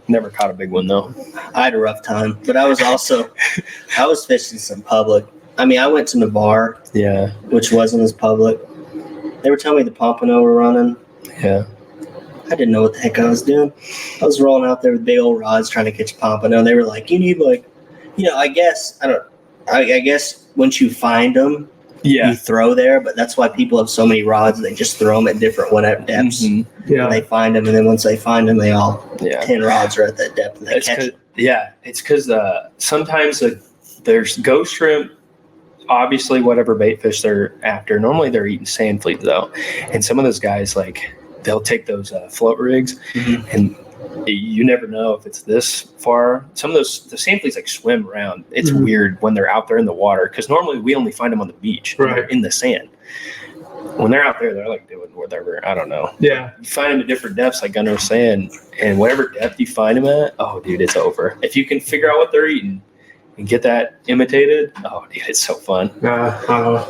Never caught a big one, though. I had a rough time. But I was fishing some public. I mean, I went to Navarre, which wasn't as public. They were telling me the pompano were running. Yeah. I didn't know what the heck I was doing. I was rolling out there with big old rods trying to catch a pompano. They were like, you need I guess once you find them, you throw there, but that's why people have so many rods. They just throw them at different depths. Mm-hmm. Yeah. And they find them, and then once they find them, 10 rods are at that depth, and they catch them. Yeah, it's because sometimes there's ghost shrimp. Obviously, whatever bait fish they're after. Normally, they're eating sand fleas, though. And some of those guys, they'll take those float rigs, and you never know if it's this far. Some of the sand fleas swim around. It's weird when they're out there in the water, because normally we only find them on the beach, in the sand. When they're out there, they're doing whatever. I don't know. Yeah. You find them at different depths, like Gunnar was saying, and whatever depth you find them at, oh, dude, it's over. If you can figure out what they're eating and get that imitated, oh, dude, it's so fun.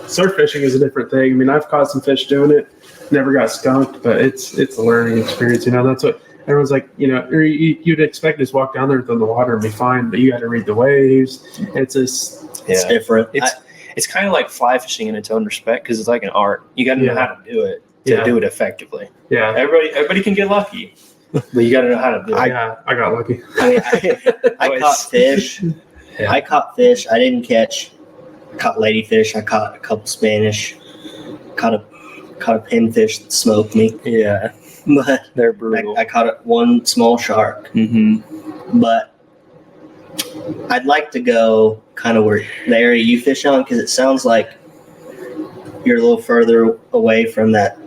Surf fishing is a different thing. I mean, I've caught some fish doing it. Never got skunked, but it's a learning experience. That's what everyone's like. You'd expect to just walk down there in the water and be fine, but you got to read the waves. It's different. It's kind of like fly fishing in its own respect, because it's like an art. You got to know how to do it to do it effectively. Yeah, everybody can get lucky, but you got to know how to do it. I got lucky. I caught fish. Yeah. I caught fish. I didn't catch. Caught ladyfish. I caught a couple Spanish. Caught a pinfish that smoked me. Yeah, but they're brutal. I caught one small shark. Mm-hmm. But I'd like to go kind of where the area you fish on, because it sounds like you're a little further away from that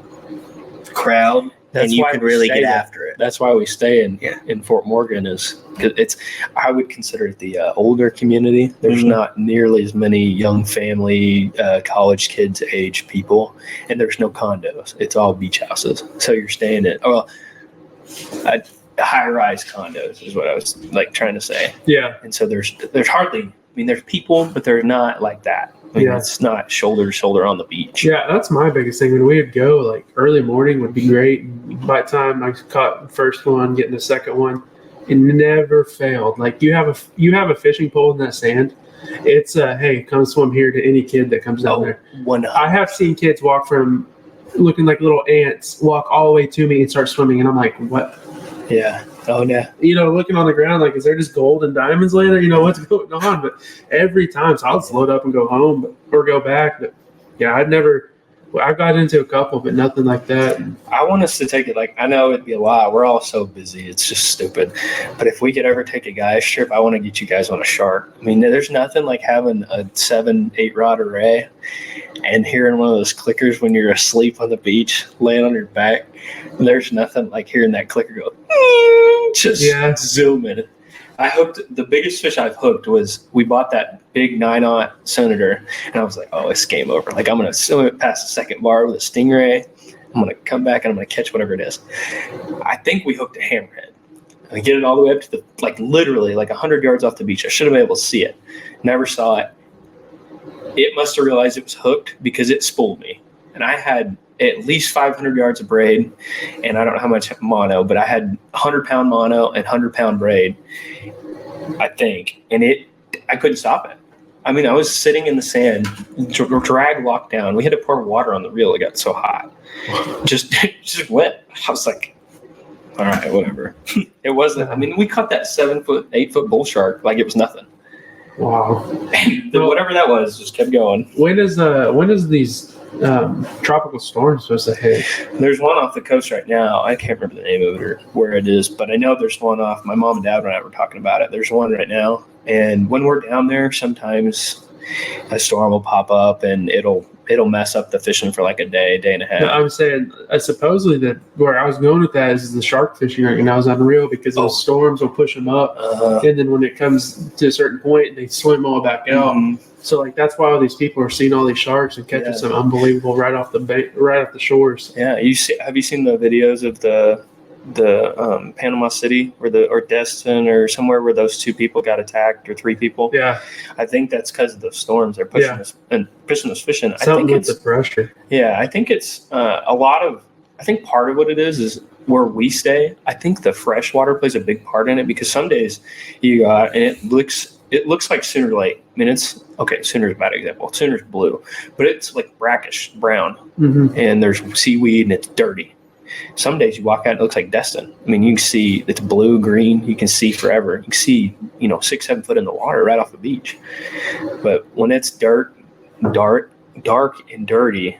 crowd, and you can really get after it. That's why we stay in Fort Morgan, is because I would consider it the older community. There's not nearly as many young family, college kids age people, and there's no condos. It's all beach houses. So you're staying at high-rise condos is what I was trying to say. Yeah. And so there's hardly. There's people, but they're not like that. It's not shoulder to shoulder on the beach. Yeah, that's my biggest thing. When we would go, early morning would be great. By the time I caught the first one, getting the second one, it never failed. You have a fishing pole in that sand. It's hey, come swim here to any kid that comes down there. I have seen kids walk from looking like little ants, walk all the way to me and start swimming, and I'm like, what? Yeah. Oh, yeah. Looking on the ground, is there just gold and diamonds laying there? What's going on? But every time, so I'll just load up and go home or go back. But yeah, I got into a couple, but nothing like that. I want us to take it I know it'd be a lot. We're all so busy. It's just stupid. But if we could ever take a guys trip, I want to get you guys on a shark. There's nothing like having a 7-8 rod array and hearing one of those clickers when you're asleep on the beach, laying on your back. There's nothing like hearing that clicker go, just zoom in. The biggust fish I've hooked was, we bought that big 9-aught Senator, and I was like, oh, it's game over. I'm going to swim it past the second bar with a stingray. I'm going to come back and I'm going to catch whatever it is. I think we hooked a hammerhead. I get it all the way up to the, literally 100 yards off the beach. I should have been able to see it. Never saw it. It must have realized it was hooked, because it spooled me. And I had at least 500 yards of braid, and I don't know how much mono, but I had 100-pound mono and 100-pound braid, I think, and I couldn't stop it. I was sitting in the sand, drag locked down. We had to pour water on the reel. It got so hot. Just wet. I was like, all right, whatever. It wasn't. We caught that 7-foot, 8-foot bull shark like it was nothing. Wow. Whatever that was just kept going. When is these tropical storms supposed to hit? There's one off the coast right now. I can't remember the name of it or where it is, but I know there's one off. My mom and dad and I were talking about it. There's one right now. And when we're down there, sometimes a storm will pop up and it'll mess up the fishing for like a day and a half. No, I'm saying supposedly that where I was going with that is the shark fishing right now is unreal because those storms will push them up, and then when it comes to a certain point, they swim all back out. Mm-hmm. So like that's why all these people are seeing all these sharks and catching some unbelievable right off the shores. Yeah, have you seen the videos of the Panama City or Destin or somewhere where those 2 people got attacked or 3 people? Yeah, I think that's because of the storms they're pushing us and pushing us fishing. Something I think it's the pressure. Yeah, I think it's a lot of. I think part of what it is where we stay. I think the fresh water plays a big part in it because some days you go out and it looks like Sooner Lake. I mean, Sooner's a bad example. Sooner's blue, but it's like brackish brown, and there's seaweed and it's dirty. Some days you walk out and it looks like Destin. I mean, you can see it's blue, green. You can see forever. You can see, 6-7 foot in the water right off the beach. But when it's dark and dirty,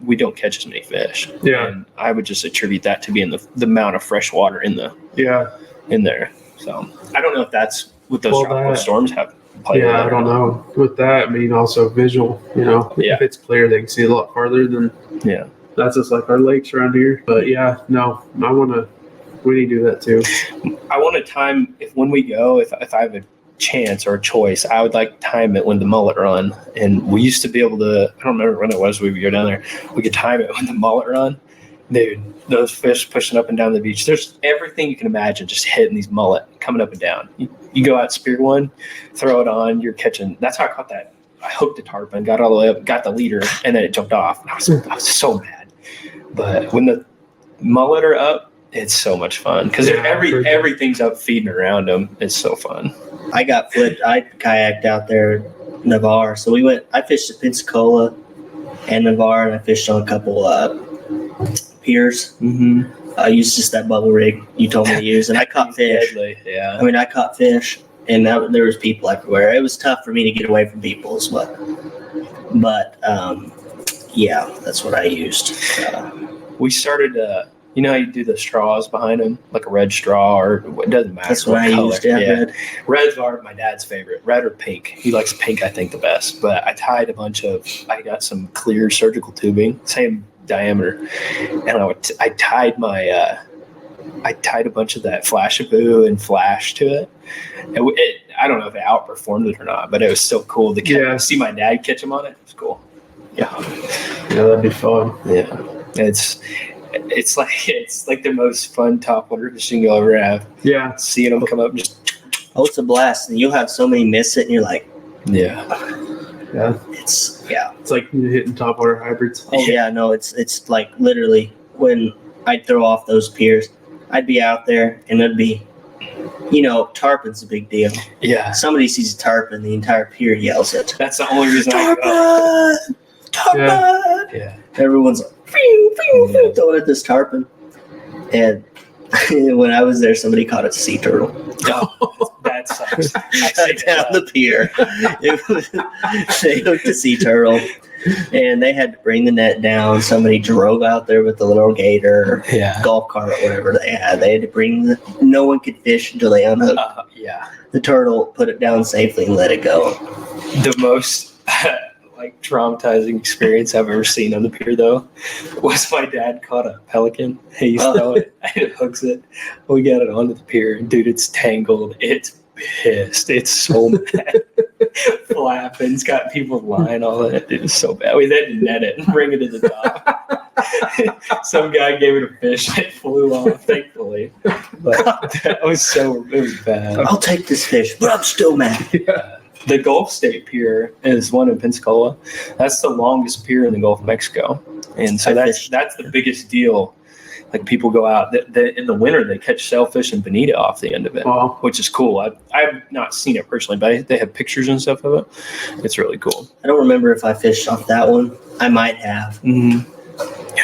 we don't catch as many fish. Yeah, and I would just attribute that to being the amount of fresh water in there. So I don't know if that's what those tropical storms have played. Yeah, I don't know. With that, I mean, also visual. If it's clear, they can see a lot farther than. Yeah. That's just like our lakes around here. But we need to do that too. I want to time when we go, if I have a chance or a choice, I would like to time it when the mullet run. And we used to be able to, I don't remember when it was, we would go down there. We could time it when the mullet run. Dude, those fish pushing up and down the beach. There's everything you can imagine just hitting these mullet, coming up and down. You go out, spear one, throw it on, you're catching. That's how I caught that. I hooked a tarpon, got all the way up, got the leader, and then it jumped off. I was so mad. But when the mullet are up, it's so much fun because everything's up feeding around them. It's so fun. I kayaked out there, Navarre. So I fished at Pensacola and Navarre, and I fished on a couple piers. I used just that bubble rig you told me to use, and I caught fish. Yeah. I mean, I caught fish, and there was people everywhere. It was tough for me to get away from people as well. But yeah, that's what I used. We started, how you do the straws behind them, like a red straw, or it doesn't matter. That's what I used. Yeah. Reds are my dad's favorite, red or pink. He likes pink, I think, the best. But I got some clear surgical tubing, same diameter, and I tied a bunch of that Flashaboo and flash to it. I don't know if it outperformed it or not, but it was still cool to see my dad catch him on it. It was cool. Yeah, that'd be fun. Yeah, it's like the most fun topwater fishing you'll ever have. Yeah, seeing them come up just. Oh, it's a blast, and you'll have so many miss it, and you're like, yeah. It's like hitting topwater hybrids. Oh yeah, no, it's like literally when I'd throw off those piers, I'd be out there and it'd be, tarpon's a big deal. Yeah, somebody sees a tarpon, the entire pier yells it. That's the only reason tarpon. Yeah. Everyone's like, throwing at this tarpon. And when I was there, somebody caught a sea turtle. Oh, that sucks. Down the pier. They hooked a sea turtle, and they had to bring the net down. Somebody drove out there with the little gator, golf cart, or whatever they had. They had to bring no one could fish until they unhooked the turtle, put it down safely, and let it go. The most traumatizing experience I've ever seen on the pier, though, was my dad caught a pelican. He's throwing it, and it hooks it. We got it onto the pier, and dude, it's tangled. It's pissed. It's so mad. Flapping. It's got people lying all in it. It's so bad. We had to net it and bring it to the dock. Some guy gave it a fish. It flew off, thankfully. But it was bad. I'll take this fish, but I'm still mad. Yeah. The Gulf State Pier is one in Pensacola. That's the longest pier in the Gulf of Mexico. And so that's the biggest deal. Like, people go out in the winter, they catch sailfish and bonita off the end of it, which is cool. I've not seen it personally, but they have pictures and stuff of it. It's really cool. I don't remember if I fished off that one. I might have. Mm-hmm.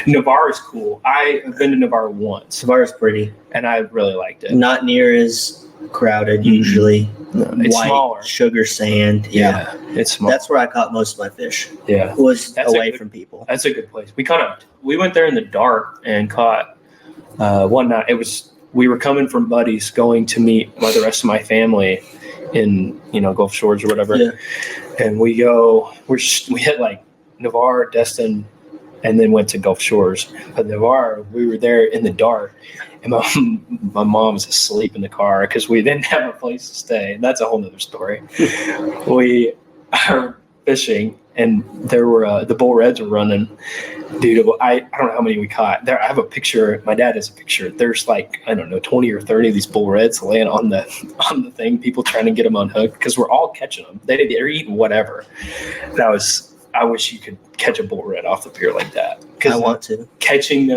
Navarre is cool. I have been to Navarre once. Navarre's pretty. And I really liked it. Not near as crowded usually. No, it's White, smaller. Sugar sand. Yeah, it's small. That's where I caught most of my fish. Yeah. Was That's away from people. That's a good place. We went there in the dark and caught one night. We were coming from Buddy's going to meet the rest of my family in, Gulf Shores or whatever. Yeah. And we hit like Navarre, Destin, and then went to Gulf Shores. But Navarre, we were there in the dark, and my mom was asleep in the car because we didn't have a place to stay. And that's a whole nother story. We are fishing, and there were the bull reds were running. Dude, I don't know how many we caught. There, I have a picture. My dad has a picture. There's 20 or 30 of these bull reds laying on the thing. People trying to get them unhooked because we're all catching them. They're eating whatever. I wish you could catch a bull red off the pier like that. I want to. Catching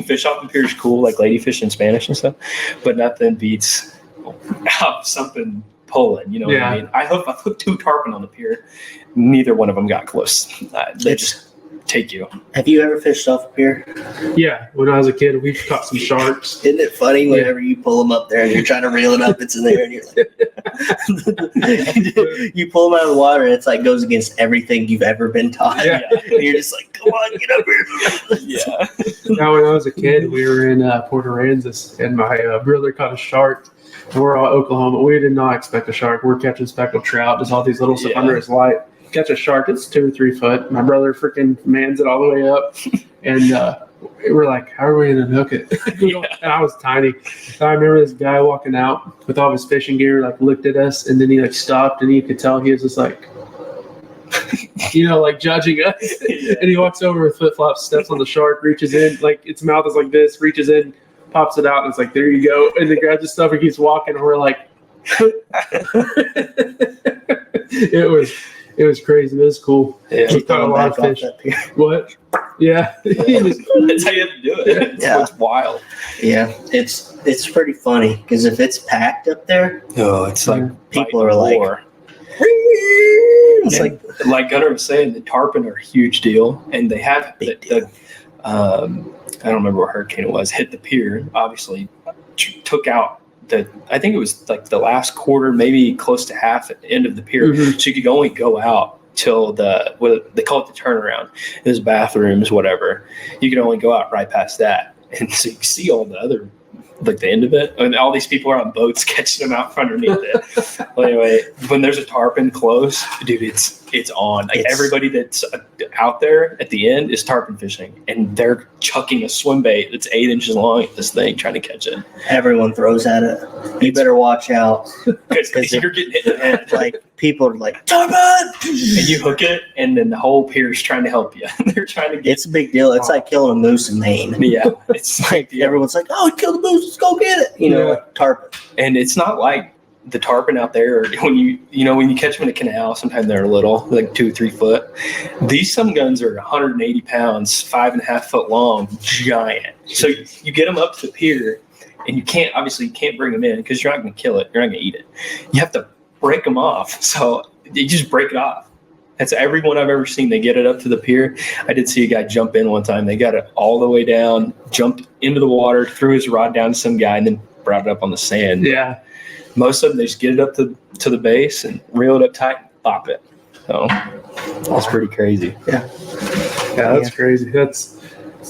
fish off the pier is cool, like ladyfish in Spanish and stuff, but nothing beats something pulling. You know what I mean? I hooked 2 tarpon on the pier. Neither one of them got close. They just take you. Have you ever fished off a pier? Yeah, when I was a kid, we caught some sharks. Isn't it funny whenever you pull them up there and you're trying to reel it up, it's in there, and you're like, you pull them out of the water, and it's like goes against everything you've ever been taught. Yeah. And you're just like, come on, get up here. Yeah. Now, when I was a kid, we were in Port Aransas, and my brother caught a shark. And we're all Oklahoma. We did not expect a shark. We're catching speckled trout, just all these little stuff under his light. Catch a shark, it's 2 or 3 foot. My brother freaking mans it all the way up. And we're like, how are we going to hook it? And I was tiny. I remember this guy walking out with all his fishing gear, looked at us, and then he stopped, and you could tell he was just judging us. And he walks over with flip-flops, steps on the shark, reaches in, its mouth is like this, reaches in, pops it out, and it's like, there you go. And then grabs his stuff and keeps walking, and we're like, It was crazy. It was cool. Yeah. We caught a lot of fish. What? Yeah. That's how you have to do it. It's wild. Yeah, it's pretty funny because if it's packed up there, it's like people are like, it's like Gunnar was saying, the tarpon are a huge deal, and they have I don't remember what hurricane it was, hit the pier, obviously took out I think it was the last quarter, maybe close to half at the end of the pier. Mm-hmm. So you could only go out till they call it the turnaround. There's bathrooms, whatever. You could only go out right past that. And so you can see all the other, the end of it. And all these people are on boats catching them out from underneath it. Well, anyway, when there's a tarpon close, dude, it's on. Everybody that's out there at the end is tarpon fishing, and they're chucking a swim bait that's 8 inches long at this thing, trying to catch it. Everyone throws at it. You better watch out because you're getting hit. People are like, tarpon, and you hook it, and then the whole pier's trying to help you. They're trying to get. It's a big deal. It's like killing a moose in Maine. Yeah, it's like everyone's like, oh, kill the moose, let's go get it. Tarpon. And it's not like the tarpon out there, when you catch them in a canal, sometimes they're little, 2 or 3 foot. These some guns are 180 pounds, 5.5 foot long, giant. So you get them up to the pier, and you can't bring them in because you're not going to kill it. You're not going to eat it. You have to break them off. So you just break it off. That's everyone I've ever seen. They get it up to the pier. I did see a guy jump in one time. They got it all the way down, jumped into the water, threw his rod down to some guy, and then brought it up on the sand. Yeah. Most of them, they just get it up to the base and reel it up tight and pop it. So that's pretty crazy. Yeah, that's crazy. It's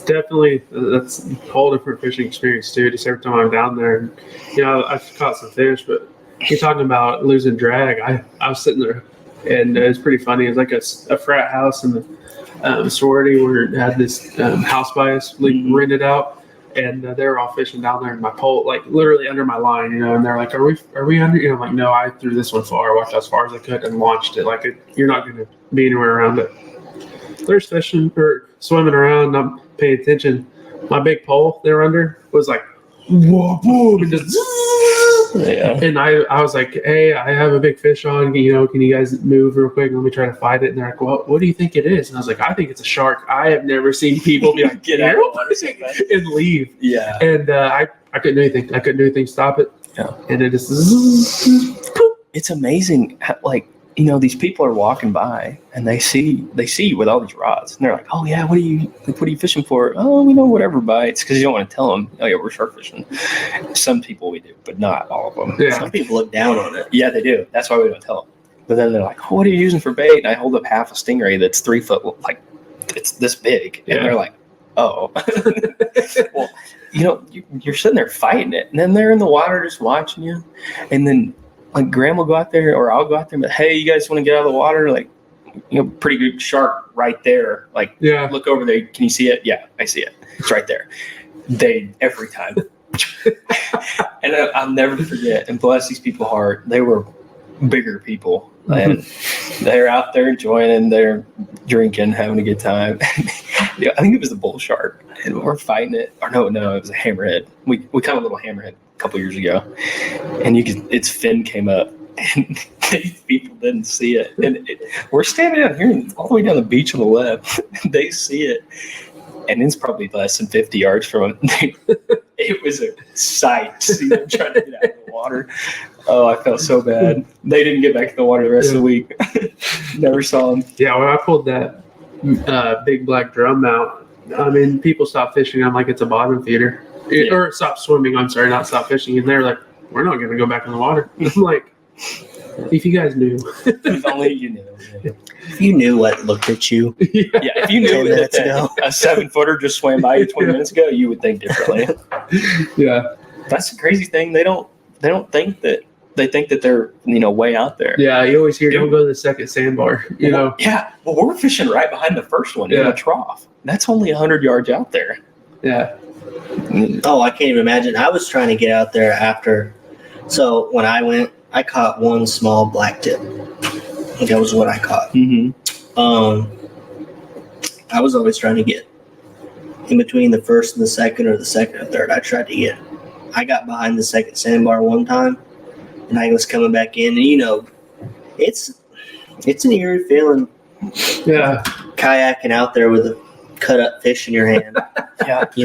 definitely that's a whole different fishing experience too. Just every time I'm down there, and, I've caught some fish, but you're talking about losing drag. I was sitting there, and it was pretty funny. It was like a frat house in the sorority where it had this house by us rented out. And they were all fishing down there in my pole, literally under my line, and they're like, are we under? I'm like, no, I threw this one far, walked as far as I could and launched it. You're not going to be anywhere around it. There's fishing or swimming around. I'm paying attention. My big pole they're under was like, whoa, boom, and just yeah. And I was like, hey, I have a big fish on, can you guys move real quick? Let me try to fight it. And they're like, well, what do you think it is? And I was like, I think it's a shark. I have never seen people be like, get out of the water and leave. Yeah. And I couldn't do anything. I couldn't do anything to stop it. Yeah. And it just it's amazing how, these people are walking by and they see you with all these rods, and they're like, "Oh yeah, what are you fishing for?" "Oh, whatever bites," because you don't want to tell them, "Oh yeah, we're shark fishing." Some people we do, but not all of them. Yeah. Some people look down on it. Yeah, they do. That's why we don't tell them. But then they're like, "Oh, what are you using for bait?" And I hold up half a stingray that's 3 foot, like it's this big, and they're like, "Oh." Well, you're sitting there fighting it, and then they're in the water just watching you, and then like Graham will go out there, or I'll go out there, but hey, you guys want to get out of the water? Like, pretty good shark right there. Like, look over there. Can you see it? Yeah, I see it. It's right there. They every time, and I'll never forget. And bless these people's heart, they were bigger people, and they're out there enjoying and they're drinking, having a good time. I think it was the bull shark, and we're fighting it. Or no, it was a hammerhead. We caught a little hammerhead a couple years ago, and its fin came up, and these people didn't see it. And we're standing out here, and all the way down the beach on the left, they see it, and it's probably less than 50 yards from them. It was a sight to see them trying to get out of the water. Oh, I felt so bad. They didn't get back in the water the rest of the week. Never saw them. Yeah, when I pulled that big black drum out, I mean, people stopped fishing. I'm like, it's a bottom feeder. Or stop swimming. I'm sorry, not stop fishing. And they're like, we're not going to go back in the water. I'm like, if you guys knew. If only you knew. Yeah. If you knew what looked at you. If you knew that a 7-footer just swam by you 20 minutes ago, you would think differently. Yeah. That's the crazy thing. They don't think that. They think that they're, way out there. Yeah, you always hear, don't go to the second sandbar, know. Yeah, well, we're fishing right behind the first one in a trough. That's only 100 yards out there. Yeah. Oh, I can't even imagine. I was trying to get out there after. So when I went, I caught one small black tip. That was what I caught. Mm-hmm. I was always trying to get in between the first and the second, or the second and third. I tried to get. I got behind the second sandbar one time, and I was coming back in, and it's an eerie feeling. Yeah, kayaking out there with a cut up fish in your hand. Yeah, I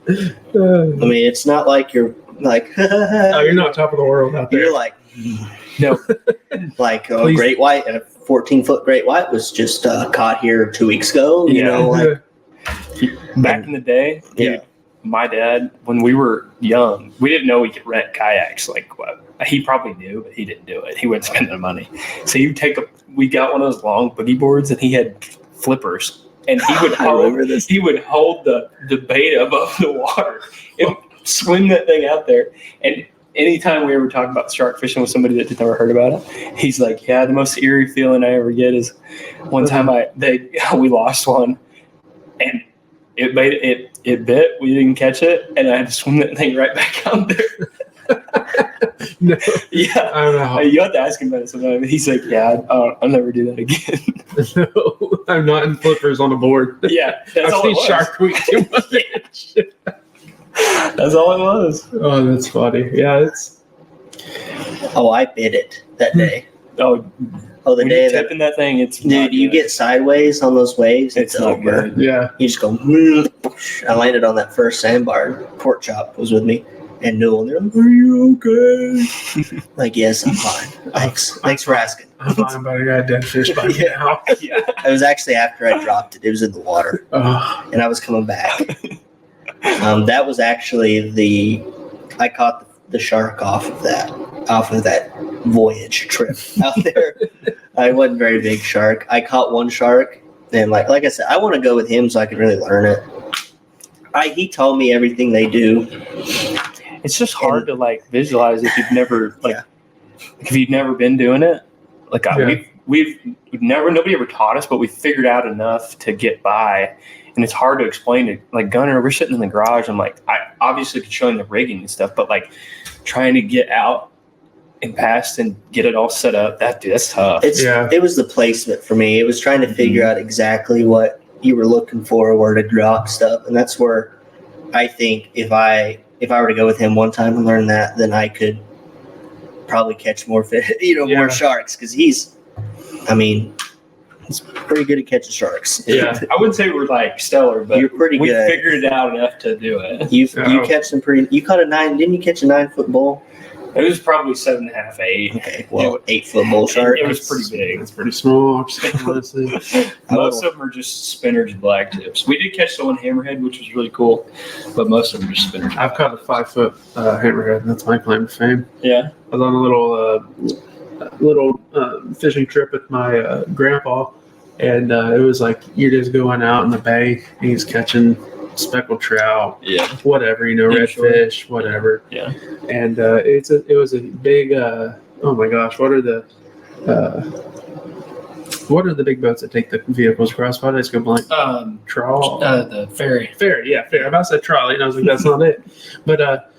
mean, it's not like you're like. Oh, you're not top of the world out there. You're like, no, like a great white, and a 14-foot great white was just caught here 2 weeks ago. Back in the day, dude, my dad, when we were young, we didn't know we could rent kayaks. Like, what? He probably knew, but he didn't do it. He wouldn't spend the money. So we got one of those long boogie boards, and he had flippers, and he would hold the bait above the water and swing that thing out there. And anytime we ever talk about shark fishing with somebody that had never heard about it, he's like, "Yeah, the most eerie feeling I ever get is one time we lost one, and it bit. We didn't catch it, and I had to swim that thing right back out there." No. Yeah, I don't know. You have to ask him about it sometime. He's like, "Yeah, I'll never do that again." No, I'm not in flippers on a board. Yeah, I've seen Shark Week too much. That's all it was. Oh, that's funny. Yeah, it's. Oh, I bit it that day. The day of tipping that thing, it's dude. You get sideways on those waves. It's not over. Good. Yeah, you just go. I landed on that first sandbar. Pork chop was with me, and Newell. And they're like, "Are you okay?" Like, yes, I'm fine. Thanks for asking. I'm fine, but I got a dead fish by now. Yeah, it was actually after I dropped it. It was in the water, and I was coming back. That was actually I caught the shark off of that voyage trip out there. I wasn't very big shark. I caught one shark, and like I said, I want to go with him so I can really learn it. He told me everything they do. It's just hard to visualize if you've never if you've never been doing it. Nobody ever taught us, but we figured out enough to get by. And it's hard to explain to Gunner. We're sitting in the garage. I'm like, I obviously could show him the rigging and stuff, but trying to get out and past and get it all set up. That's tough. It was the placement for me. It was trying to figure out exactly what you were looking for, where to drop stuff, and that's where I think if I were to go with him one time and learn that, then I could probably catch more fish, more sharks, because he's pretty good at catching sharks. Yeah, I wouldn't say we're stellar, but you're pretty good. We figured it out enough to do it. You catch some pretty. You caught a 9. Didn't you catch a 9-foot bull? It was probably 7.5, 8. Okay, well, 8-foot bull shark. It was pretty big. It's pretty small, honestly. Most of them are just spinners and black tips. We did catch the one hammerhead, which was really cool, but most of them are just spinners. I've caught a 5-foot hammerhead. That's my claim to fame. Yeah. I was on a little fishing trip with my grandpa, and it was like you're just going out in the bay and he's catching speckled trout, whatever, redfish, whatever. Yeah. And it was a big. Oh my gosh, what are the big boats that take the vehicles across? Why did I just go blank? Trawl. The ferry. Ferry, yeah, ferry. I about to say trolley, and I was like, that's not it. But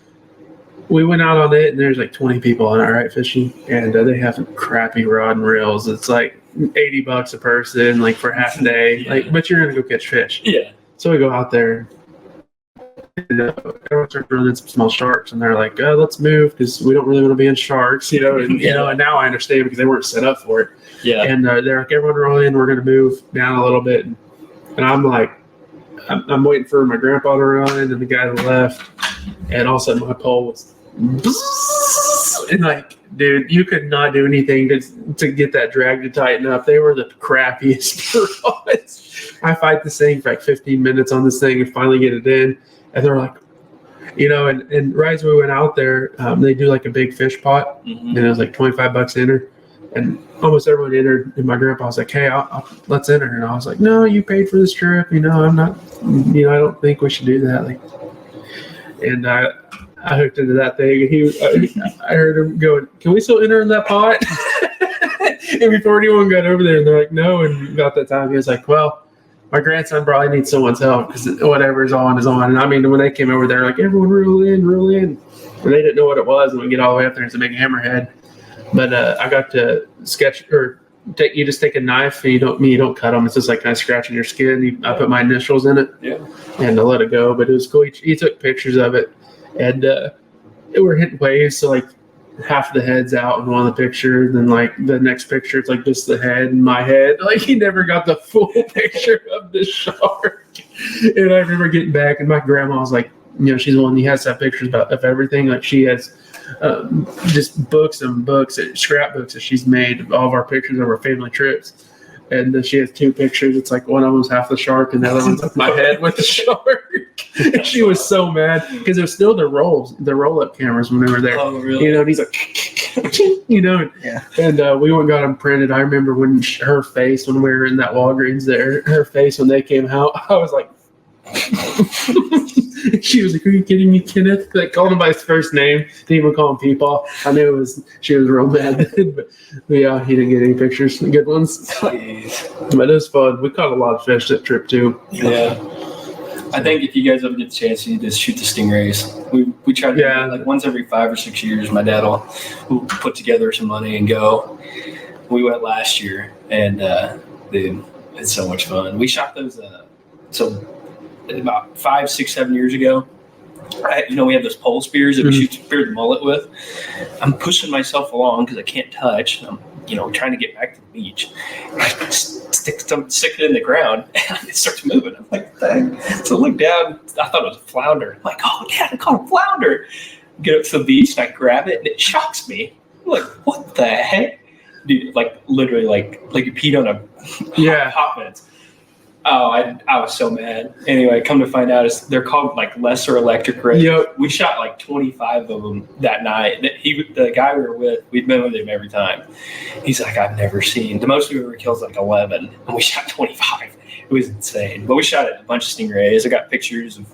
we went out on it, and there's like 20 people on it, right, fishing, and they have crappy rod and reels. It's like $80 a person, like for half a day. Like, but you're gonna go catch fish. Yeah. So we go out there, and everyone starts running some small sharks, and they're like, let's move because we don't really want to be in sharks, and and now I understand because they weren't set up for it. Yeah. And they're like, everyone roll in, we're going to move down a little bit. And I'm like, I'm waiting for my grandpa to roll in and the guy to the left, and all of a sudden my pole was, and like, dude, you could not do anything to get that drag to tighten up. They were the crappiest rods. I fight this thing for like 15 minutes on this thing and finally get it in. And they're like, and right as we went out there, they do like a big fish pot, and it was like $25 to enter. And almost everyone entered. And my grandpa was like, hey, let's enter. And I was like, no, you paid for this trip. I'm not, I don't think we should do that. Like, and I hooked into that thing, and I heard him going, can we still enter in that pot? And before anyone got over there, and they're like, no. And about that time, he was like, well, my grandson probably needs someone's help because whatever's on is on. And I mean, when they came over there, like, everyone reel in. And they didn't know what it was. And we get all the way up there, it's a big hammerhead. But I got to sketch or take. You just take a knife and you don't cut them. It's just like kind of scratching your skin. I put my initials in it, and I let it go. But it was cool. He took pictures of it, and we're hitting waves. So like half of the head's out in one of the pictures, and like the next picture, it's like just the head and my head. Like he never got the full picture of the shark. And I remember getting back, and my grandma was like, she's the one who has to have pictures of everything. Like she has. Just books and books, scrapbooks that she's made of all of our pictures of our family trips. And then she has 2 pictures. It's like one of them's half the shark and the other one's like my head with the shark. And she was so mad because it was still the roll-up cameras when they were there. Oh, really? And he's like, And we went and got them printed. I remember when her face, when we were in that Walgreens there, her face when they came out, I was like, she was like, are you kidding me, Kenneth? Like, called him by his first name. Didn't even call him Peepaw. I knew she was real mad. but yeah, he didn't get any pictures, good ones. Jeez. But it was fun. We caught a lot of fish that trip too. Yeah. I think if you guys ever get the chance, you need to shoot the stingrays. We try to do it like once every 5 or 6 years. My dad will put together some money and go. We went last year, and dude, it's so much fun. We shot those. About 5, 6, 7 years ago, we have those pole spears that we shoot spear the mullet with. I'm pushing myself along because I can't touch. I'm, trying to get back to the beach. I stick it in the ground, and it starts moving. I'm like, dang. So I look down. I thought it was a flounder. I'm like, oh, Dad, I caught a flounder. Get up to the beach, and I grab it, and it shocks me. I'm like, what the heck? Dude, like, literally, like you peed on a hot fence. Oh, I was so mad. Anyway, come to find out, they're called like lesser electric rays. Yep. We shot like 25 of them that night. The guy we were with, we'd been with him every time. He's like, I've never seen. The most we ever killed is like 11, and we shot 25. It was insane. But we shot a bunch of stingrays. I got pictures of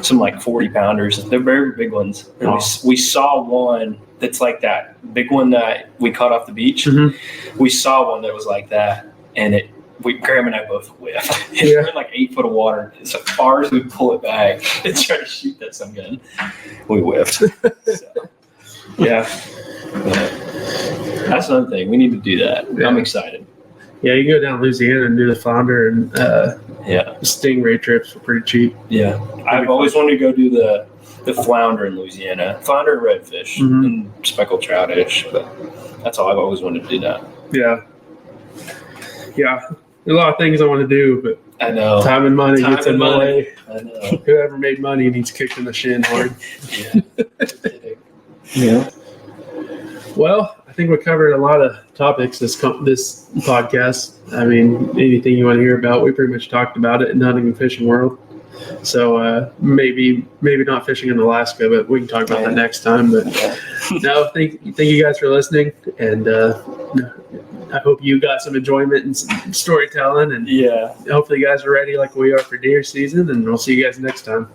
some like 40-pounders. They're very big ones. And we saw one that's like that big one that we caught off the beach. Mm-hmm. We saw one that was like that, and Graham and I both whiffed. We're in like 8 foot of water. As far as we pull it back and try to shoot that some gun, we whiffed. Yeah. That's another thing. We need to do that. Yeah. I'm excited. Yeah, you go down to Louisiana and do the flounder and stingray trips for pretty cheap. Yeah. I've always wanted to go do the flounder in Louisiana. Flounder and redfish and speckled troutish. But that's all. I've always wanted to do that. Yeah. Yeah. There's a lot of things I want to do, but I know time and money gets in the way. I know. Whoever made money needs kicked in the shin hard. Yeah. Well, I think we covered a lot of topics this podcast. I mean, anything you want to hear about, we pretty much talked about it in the hunting and fishing world. So maybe not fishing in Alaska, but we can talk about that next time. But no, thank you guys for listening, and I hope you got some enjoyment and storytelling. And hopefully you guys are ready like we are for deer season. And we'll see you guys next time.